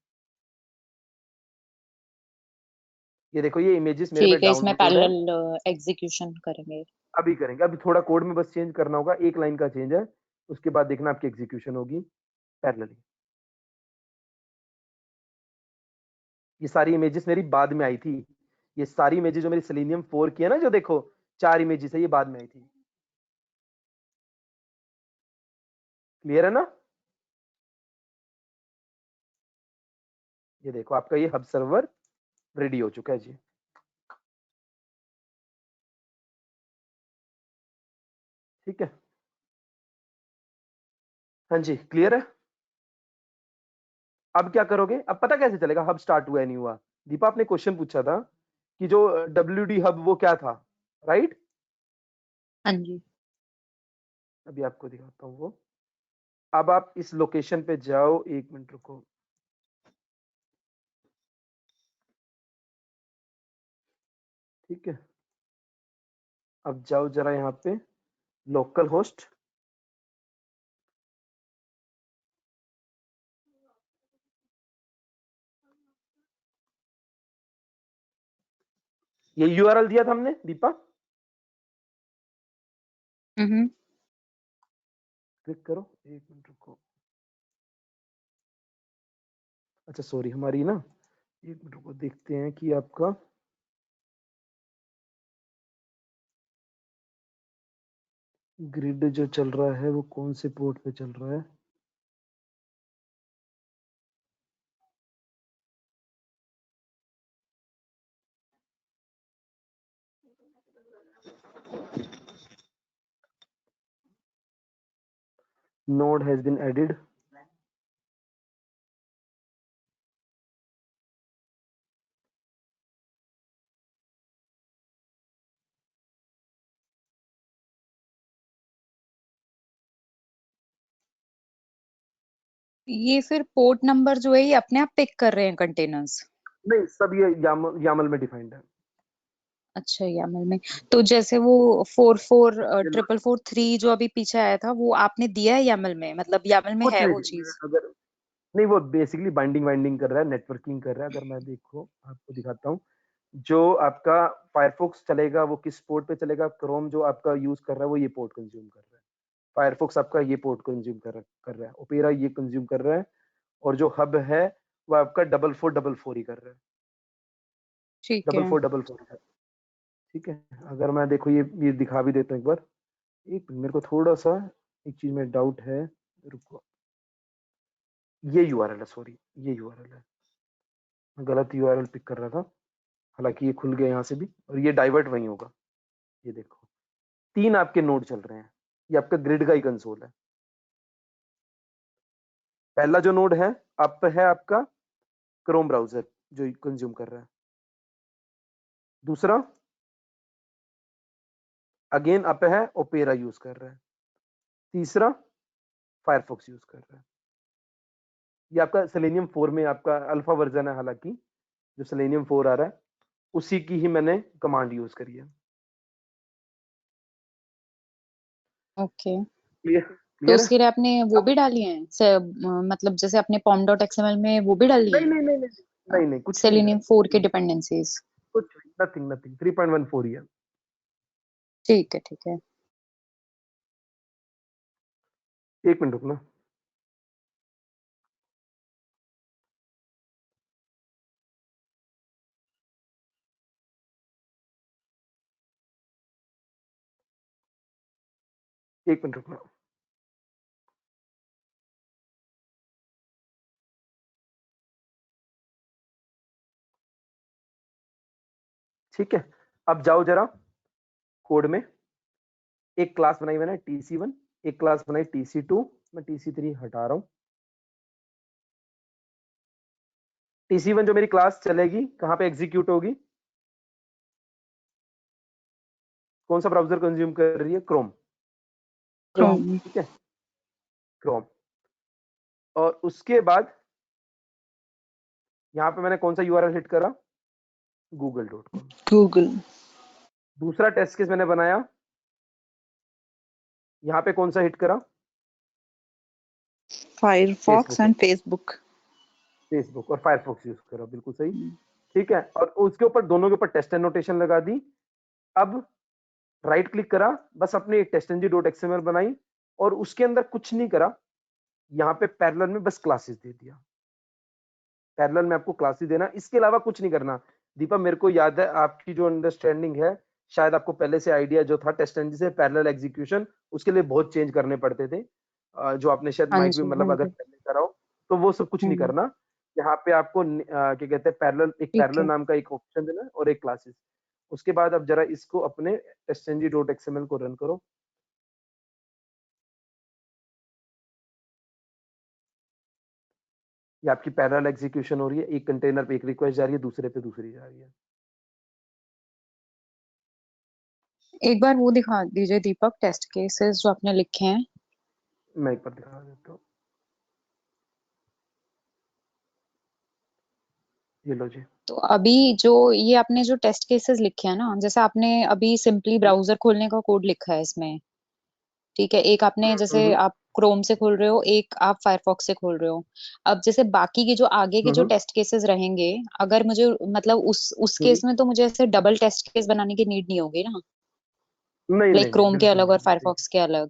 S1: ये देखो ये इमेजेस मेरे पे
S3: ठीक है, इसमें
S1: डाउनलोड है,
S3: पैरेलल एग्जीक्यूशन करेंगे।
S1: अभी करेंगे। अभी थोड़ा कोड में बस चेंज करना होगा, एक लाइन का चेंज है, उसके बाद देखना आपकी एग्जीक्यूशन होगी पैरेलली। ये सारी इमेजेस मेरी बाद में आई थी, ये सारी इमेजेस जो मेरी सेलेनियम 4 की है ना, जो देखो 4 इमेजेस है, ये बाद में आई थी। क्लियर है ना। ये देखो आपका ये हब सर्वर रेडी हो चुका है जी। ठीक है, हाँ जी क्लियर है। अब क्या करोगे, अब पता कैसे चलेगा हब स्टार्ट हुआ है नहीं हुआ। दीपा आपने क्वेश्चन पूछा था कि जो WD हब वो क्या था, राइट?
S3: हाँ जी।
S1: अभी आपको दिखाता हूँ वो। अब आप इस लोकेशन पे जाओ, 1 मिनट रुको। ठीक है, अब जाओ जरा यहाँ पे लोकल होस्ट, ये URL दिया था हमने दीपा, क्लिक करो, 1 मिनट रुको। अच्छा सॉरी, हमारी ना 1 मिनट रुको, देखते हैं कि आपका ग्रिड जो चल रहा है वो कौन से पोर्ट पे चल रहा है। Node has been added.
S3: ये फिर पोर्ट नंबर जो है ये अपने आप पिक कर रहे हैं कंटेनर्स?
S1: नहीं, सब ये YAML में डिफाइंड है।
S3: अच्छा, YAML में। तो जैसे वो 444443 जो अभी पीछे आया था वो आपने दिया है YAML में, मतलब YAML में
S1: कुछ
S3: है
S1: नहीं,
S3: वो
S1: मैं
S3: चीज?
S1: अगर नहीं, वो बेसिकली बाइंडिंग कर रहा है, नेटवर्किंग कर रहा है। अगर मैं देखो आपको दिखाता हूँ, जो आपका फायरफॉक्स चलेगा वो किस पोर्ट पे चलेगा, क्रोम जो आपका यूज कर रहा है वो ये पोर्ट कंज्यूम कर रहा है, फायरफॉक्स आपका ये पोर्ट कंज्यूम कर रहा है, ओपेरा ये कंज्यूम कर रहा है, और जो हब है वो आपका 4444 ही कर रहा है।
S3: ठीक
S1: डबल
S3: है।
S1: फोर डबल फोर है। ठीक है, अगर मैं देखो ये दिखा भी देता हूँ एक बार। एक मिनट, मेरे को थोड़ा सा एक चीज में डाउट है, रुको। ये यूआरएल है, सॉरी ये यूआरएल है, मैं गलत यूआरएल पिक कर रहा था। हालांकि ये खुल गया यहाँ से भी, और ये डाइवर्ट वहीं होगा। ये देखो 3 आपके नोड चल रहे हैं, ये आपका ग्रिड का ही कंसोल है। पहला जो नोड है अप है आपका क्रोम ब्राउजर जो कंज्यूम कर रहा है। दूसरा अगेन अप है, ओपेरा यूज कर रहा है। तीसरा फायरफॉक्स यूज कर रहा है। ये आपका सेलेनियम 4 में आपका अल्फा वर्जन है, हालांकि जो सेलेनियम 4 आ रहा है उसी की ही मैंने कमांड यूज करी है।
S3: ओके,
S1: क्लियर
S3: तो
S1: क्लियर है?
S3: उसके लिए आपने वो
S1: अब
S3: भी डाली है मतलब जैसे अपने pom.xml में वो भी डाली
S1: नहीं
S3: है
S1: नहीं नहीं नहीं नहीं नहीं, कुछ नहीं
S3: सेलेनियम
S1: है,
S3: 4 के डिपेंडेंसीज?
S1: कुछ नथिंग नथिंग, 3.14 ही है।
S3: ठीक है, ठीक है।
S1: एक मिनट रुकना। एक मिनट रुकना। ठीक है, अब जाओ जरा कोड में। एक क्लास बनाई मैंने TC1, एक क्लास बनाई TC2, मैं TC3 हटा रहा हूं। TC1 जो मेरी क्लास चलेगी कहां पे एग्जीक्यूट होगी? कौन सा ब्राउजर कंज्यूम कर रही है? क्रोम।
S3: क्रोम।
S1: ठीक है, क्रोम। और उसके बाद यहाँ पे मैंने कौन सा यूआरएल हिट करा? google.com।
S5: गूगल।
S1: दूसरा टेस्ट केस मैंने बनाया, यहाँ पे कौन सा हिट करा?
S5: Firefox
S1: Facebook.
S5: And Facebook.
S1: Facebook और फायरफॉक्स यूज करा, बिल्कुल सही। ठीक है, और उसके ऊपर दोनों के ऊपर टेस्ट एनोटेशन लगा दी। अब राइट क्लिक करा, बस अपने एक testng.xml बनाई और उसके अंदर कुछ नहीं करा। यहाँ पे पैरेलल में बस क्लासेस दे दिया। पैरेलल में आपको क्लासेस देना, इसके अलावा कुछ नहीं करना। दीपा, मेरे को याद है आपकी जो अंडरस्टैंडिंग है, शायद आपको पहले से आइडिया जो था टेस्टएनजी से पैरेलल एग्जीक्यूशन, उसके लिए बहुत चेंज करने पड़ते थे। जो आपने शायद
S3: हाँ
S1: माइट भी
S3: जी,
S1: मतलब
S3: हाँ
S1: अगर
S3: जी।
S1: पहले करा हो तो वो सब कुछ नहीं करना। यहाँ पे आपको क्या कहते हैं, पैरेलल, एक
S3: ठीक
S1: पैरेलल
S3: है।
S1: नाम का एक ऑप्शन देना और एक क्लासेस। उसके बाद अब जरा इसको अपने testng.xml को रन करो। ये आपकी पैरेलल एग्जीक्यूशन हो रही है, एक कंटेनर पे एक रिक्वेस्ट जा रही है, दूसरे पे दूसरी जा रही है।
S3: एक बार वो दिखा दीजिए दीपक, टेस्ट केसेस जो आपने लिखे हैं।
S1: मैं एक बार दिखा देता हूँ, ये लो जी।
S3: तो अभी जो ये आपने जो टेस्ट केसेस लिखे हैं ना, जैसे आपने अभी सिंपली ब्राउजर खोलने का कोड लिखा है इसमें, ठीक है। एक आपने जैसे
S1: हम्म
S3: आप क्रोम से खोल रहे हो, एक आप फायरफॉक्स से खोल रहे हो। अब जैसे बाकी के जो आगे के जो
S1: हम्म
S3: टेस्ट केसेस रहेंगे, अगर मुझे मतलब उस
S1: हम्म,
S3: केस में तो मुझे ऐसे डबल टेस्ट केस बनाने की नीड नहीं होगी ना,
S1: नहीं नहीं
S3: लाइक
S1: नहीं,
S3: क्रोम के
S1: बिल्कुल
S3: अलग
S1: नहीं,
S3: और
S1: नहीं
S3: फायरफॉक्स के अलग।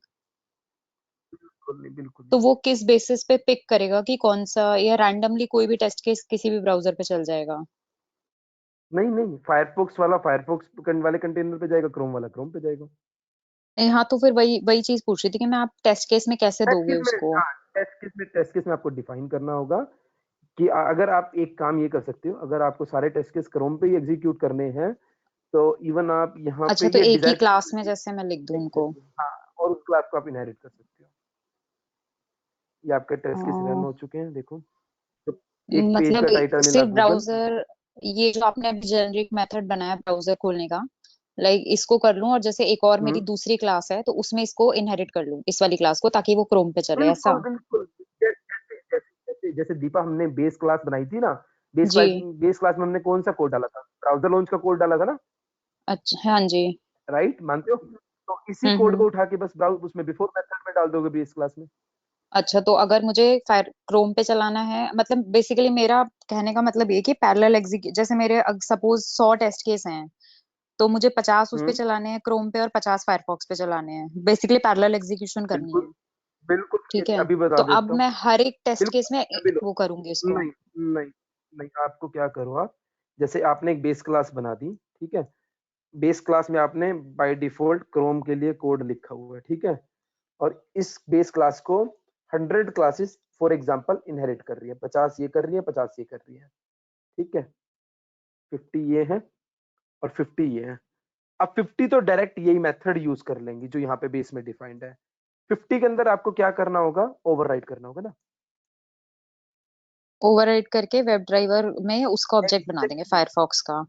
S1: बिल्कुल नहीं, बिल्कुल
S3: तो
S1: नहीं।
S3: वो किस बेसिस पे पिक करेगा कि कौन सा, या रैंडमली कोई भी टेस्ट केस किसी भी ब्राउजर पे चल जाएगा?
S1: नहीं नहीं, फायरफॉक्स वाला फायरफॉक्स वाले कंटेनर पे जाएगा, क्रोम वाला क्रोम पे जाएगा।
S3: हाँ, तो फिर वही वही चीज पूछ रही थी कि मैं, आप टेस्ट केस में कैसे
S1: टेस्ट
S3: दोगे
S1: केस में,
S3: उसको?
S1: हाँ, टेस्ट केस में आपको डिफाइन करना होगा कि अगर आप एक काम ये कर सकते हो, अगर आपको सारे टेस्ट केस क्रोम पे ही एग्जीक्यूट करने हैं तो इवन आप यहाँ पे
S3: अच्छा, तो
S1: ये
S3: एक ही
S1: डिजायर कर
S3: क्लास
S1: सकते
S3: में
S1: हो।
S3: जैसे मैं लिख दूं उनको?
S1: Exactly, हाँ, और उस क्लास को आप इनहेरिट कर सकते हो। ये आपके टेस्ट केस रन
S3: अ,
S1: हो चुके हैं, देखो। तो एक पेज
S3: मतलब
S1: का टाइटल मिला
S3: सिर्फ
S1: गूगल।
S3: ब्राउजर, ये जो आपने जेनरिक मेथड बनाया ब्राउजर खोलने का, लाइक इसको कर लूं, और जैसे एक और मेरी दूसरी क्लास है तो उसमें इसको इनहेरिट कर लूं, इस वाली क्लास को, ताकि वो क्रोम पे चले,
S1: बिल्कुल
S3: ऐसा?
S1: बिल्कुल, जैसे दीपा हमने बेस क्लास बनाई थी ना, बेस क्लास,
S3: जी।
S1: बेस क्लास में हमने कौन सा कोड डाला था? ब्राउजर लॉन्च का कोड डाला था ना,
S3: अच्छा, हाँ जी।
S1: राइट, मानते हो? तो इसी कोड को
S3: हम्म।
S1: उठा के बस ब्राउज उसमें बिफोर मेथड में डाल दोगे बेस क्लास में।
S3: अच्छा, तो अगर मुझे फायर क्रोम पे चलाना है, मतलब बेसिकली मेरा कहने का मतलब ये कि पैरेलल एग्जीक्यूट, जैसे मेरे सपोज 100 टेस्ट केस हैं, तो मुझे 50 उस पे
S1: हम्म,
S3: चलाने हैं क्रोम पे और 50 फायरफॉक्स पे चलाने हैं, बेसिकली पैरेलल एग्जीक्यूशन करनी
S1: बिल्कुल
S3: है।
S1: बिल्कुल,
S3: ठीक है,
S1: अभी
S3: तो
S1: बता
S3: अब
S1: देता हूँ।
S3: मैं हर एक टेस्ट
S1: बिल्कुल,
S3: केस में
S1: अभी लो।
S3: वो करूंगी उसको?
S1: नहीं नहीं नहीं, आपको क्या करो आप, जैसे आपने एक बेस क्लास बना दी, ठीक है, बेस क्लास में आपने बाय डिफॉल्ट क्रोम के लिए कोड लिखा हुआ है, ठीक है, और इस बेस क्लास को 100 क्लासेस फॉर एग्जांपल इनहेरिट कर रही है, 50 ये कर रही है, 50 ये कर रही है, ठीक है, 50 ये है और 50 ये है। अब 50 तो डायरेक्ट यही मेथड यूज कर लेंगे जो यहाँ पे बेस में डिफाइंड है। 50 के अंदर आपको क्या करना होगा, ओवरराइट करना होगा ना,
S3: ओवरराइड करके वेब ड्राइवर में उसका ऑब्जेक्ट बना देंगे फायरफॉक्स का।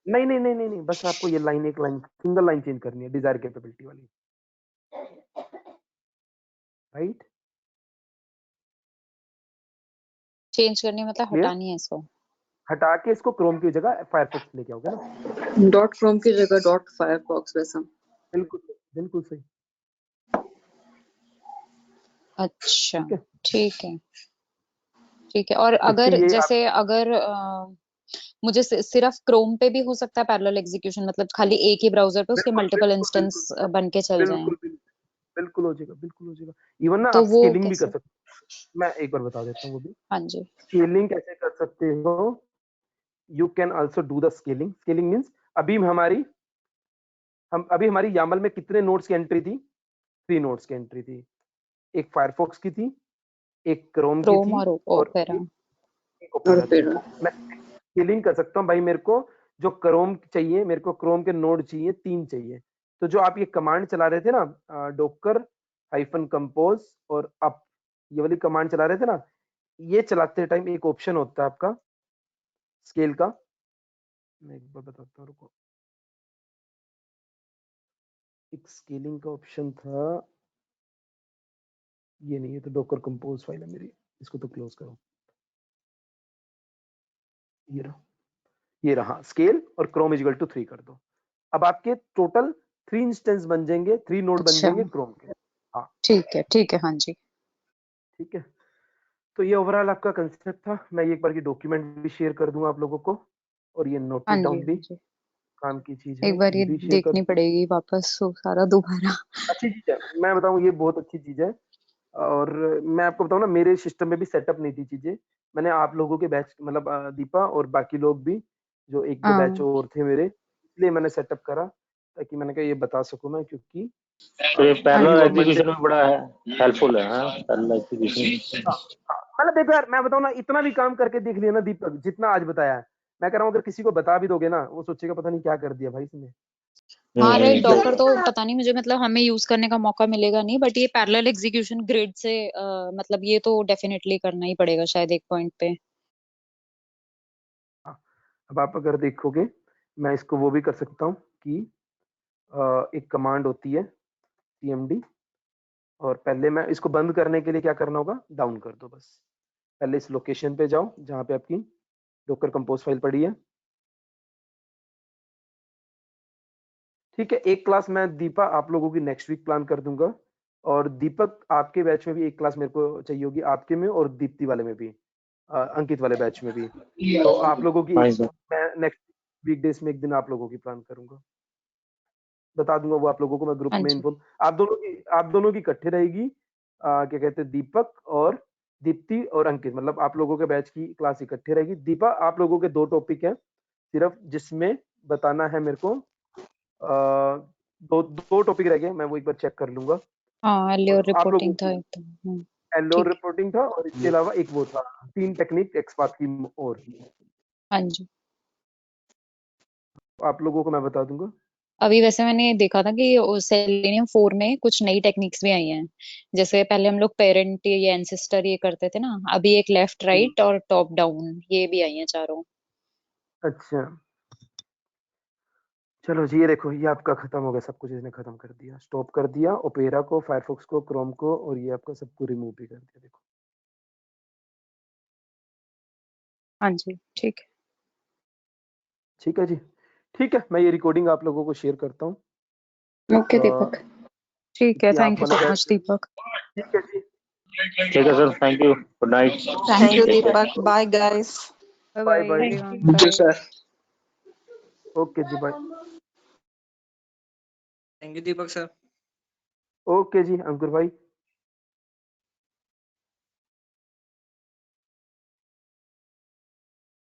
S1: नहीं नहीं नहीं नहीं नहीं, बस आपको ये लाइन एक लाइन सिंगल लाइन चेंज करनी है, डिजायर कैपेबिलिटी वाली, राइट,
S3: चेंज करनी है मतलब
S1: क्लियर,
S3: हटानी है इसको।
S1: हटा के इसको क्रोम की जगह फायरफॉक्स लेके आओगे ना,
S4: डॉट क्रोम की जगह डॉट फायरफॉक्स वैसा।
S1: बिल्कुल बिल्कुल सही,
S3: अच्छा
S1: ठीक है।
S3: ठीक है ठीक है। और
S1: 50
S3: अगर
S1: ये
S3: जैसे अगर मुझे सिर्फ क्रोम पे भी हो सकता है पैरेलल एग्जीक्यूशन, मतलब खाली एक ही ब्राउजर पे उसके
S1: बिल्कुल
S3: मल्टीपल
S1: बिल्कुल
S3: इंस्टेंस
S1: बिल्कुल
S3: बन के चल जाएं,
S1: बिल्कुल बिल्कुल बिल्कुल हो जाएगा, बिल्कुल हो जाएगा। इवन ना
S3: तो
S1: आप
S3: वो
S1: स्केलिंग भी कर
S3: कैसे?
S1: सकते हो, मैं एक बार बता देता हूँ वो भी।
S3: हाँ जी।
S1: स्केलिंग कैसे कर सकते हो, you can also do the scaling. Scaling means अभी हमारी यामल में कितने नोड्स की एंट्री थी, 3 नोड्स की एंट्री थी, एक फायरफॉक्स की थी, एक क्रोम की
S3: क्रोम
S1: थी
S3: और
S1: और
S3: ओपेरा।
S1: एक
S4: और
S1: ओपेरा थी।
S4: फिर
S1: मैं स्केलिंग कर सकता हूँ भाई, मेरे को जो क्रोम चाहिए, मेरे को क्रोम के नोड चाहिए 3 चाहिए, तो जो आप ये कमांड चला रहे थे ना, डॉकर -कंपोज और अप, ये वाली कमांड चला रहे थे ना, ये चलाते टाइम एक ऑप्शन होता है आपका स्केल का, मैं एक बार बताता हूँ, रुको, एक स्केलिंग का ऑप्शन था, ये नहीं है तो डॉकर कंपोज फाइल है मेरी, इसको तो क्लोज करो, ये रहा स्केल और क्रोम इज इक्वल टू 3 कर दो। अब आपके टोटल 3 इंस्टेंस बन जाएंगे, 3 नोड बन
S3: अच्छा
S1: जाएंगे क्रोम के। हाँ
S3: ठीक है हाँ जी।
S1: ठीक है, तो ये ओवरऑल आपका कंसेप्ट था। मैं एक बार की डॉक्यूमेंट भी शेयर कर दूंगा आप लोगों को, और ये
S3: हाँ
S1: नोटेड
S3: जी
S1: डाउन भी
S3: हाँ जी।
S1: काम की चीज है,
S3: एक बार
S1: ये
S3: ये
S1: भी शेयर कर
S3: देखनी
S1: दूंगा।
S3: पड़ेगी वापस तो सारा दोबारा।
S1: अच्छी चीज है, मैं बताऊं ये बहुत अच्छी चीज है, और मैं आपको बताऊं ना, मेरे सिस्टम में भी सेटअप नहीं थी चीजें, मैंने आप लोगों के बैच मतलब दीपा और बाकी लोग भी, जो एक दो बैच
S3: हाँ
S1: और थे मेरे, इसलिए मैंने सेटअप करा, ताकि मैंने कहा ये बता सकूं मैं, क्योंकि
S6: तो ये
S3: हाँ
S6: पैरेलल
S3: जी
S1: गवर्नमेंट
S6: एग्जीक्यूशन में बड़ा है, हेल्पफुल है। हाँ, पैरेलल एग्जीक्यूशन।
S1: हाँ, हाँ, मतलब देखो यार, मैं बताऊं ना, इतना भी काम करके देख लिया ना दीपक, जितना आज बताया है, मैं कह रहा हूँ अगर किसी को बता भी दोगे ना, वो सोचेगा पता नहीं क्या कर दिया भाई इसने।
S3: हाँ राइट।
S1: तो
S3: डॉकर तो पता नहीं मुझे, मतलब हमें यूज करने का मौका मिलेगा नहीं, बट ये पैरेलल एग्जीक्यूशन ग्रिड से मतलब ये तो डेफिनेटली करना ही पड़ेगा शायद एक पॉइंट पे।
S1: हाँ, अब आप अगर देखोगे, मैं इसको वो भी कर सकता हूँ कि एक कमांड होती है cmd, और पहले मैं इसको बंद करने के लिए क्या करना होगा, डाउन कर दो बस, पहले इस लोकेशन पे जाओ जहां पे आपकी डॉकर कंपोज फाइल पड़ी है, ठीक है। एक क्लास मैं दीपा आप लोगों की नेक्स्ट वीक प्लान कर दूंगा, और दीपक आपके बैच में भी एक क्लास मेरे को चाहिए होगी, आपके में और दीप्ति वाले में भी, अंकित वाले बैच में भी, तो आप लोगों की
S6: हाँ सर।
S1: मैं नेक्स्ट वीकडेज में एक दिन आप लोगों की प्लान करूंगा, बता दूंगा वो आप लोगों को मैं ग्रुप
S3: हाँ
S1: में
S3: जी
S1: इन्फॉर्म, आप दोनों की इकट्ठे रहेगी, क्या कहते हैं, दीपक और दीप्ति और अंकित, मतलब आप लोगों के बैच की क्लास इकट्ठे रहेगी। दीपा आप लोगों के 2 टॉपिक हैं सिर्फ, जिसमें बताना है मेरे को, दो टॉपिक रह गए, मैं वो एक बार चेक कर लूंगा,
S3: हाँ एलियोर
S1: और आप लोगों
S3: रिपोर्टिंग था
S1: की
S3: एकदम।
S1: एलोर
S3: ठीक है
S1: रिपोर्टिंग था, और इसके अलावा एक वो था 3 टेक्निक एक्सपाथ की, और
S3: हाँ जी।
S1: आप लोगों को मैं बता दूंगा।
S3: अभी वैसे मैंने देखा था कि सेलेनियम 4 में कुछ नई टेक्निक्स भी आई हैं, जैसे पहले हम लोग पेरेंट ये एंसेस्टर ये करते थे ना, अभी एक लेफ्ट राइट और टॉप डाउन ये भी आई हैं चारों।
S1: अच्छा चलो जी, ये देखो, ये आपका खत्म हो गया, सब कुछ इसने खत्म कर दिया, स्टॉप कर दिया ओपेरा को, फायरफॉक्स को, क्रोम को, और ये आपका सबको रिमूव भी कर दिया, देखो
S3: हाँ जी ठीक
S1: ठीक है जी, ठीक है, मैं ये रिकॉर्डिंग आप लोगों को शेयर करता हूँ,
S4: ओके दीपक।
S3: ठीक है।
S1: कि आप
S3: थैंक यू
S1: वाले
S3: सो
S1: बैच,
S3: मच दीपक।
S1: ठीक है जी,
S6: ठीक है sir, thank you, good night.
S5: Thank you
S1: ठीक है,
S5: Deepak, bye guys.
S3: Bye
S1: bye
S3: bye
S1: bye,
S3: everyone,
S7: thank you
S3: bye.
S7: Sir.
S1: Okay जी, bye,
S8: thank you Deepak sir.
S1: Okay जी अंकुर भाई।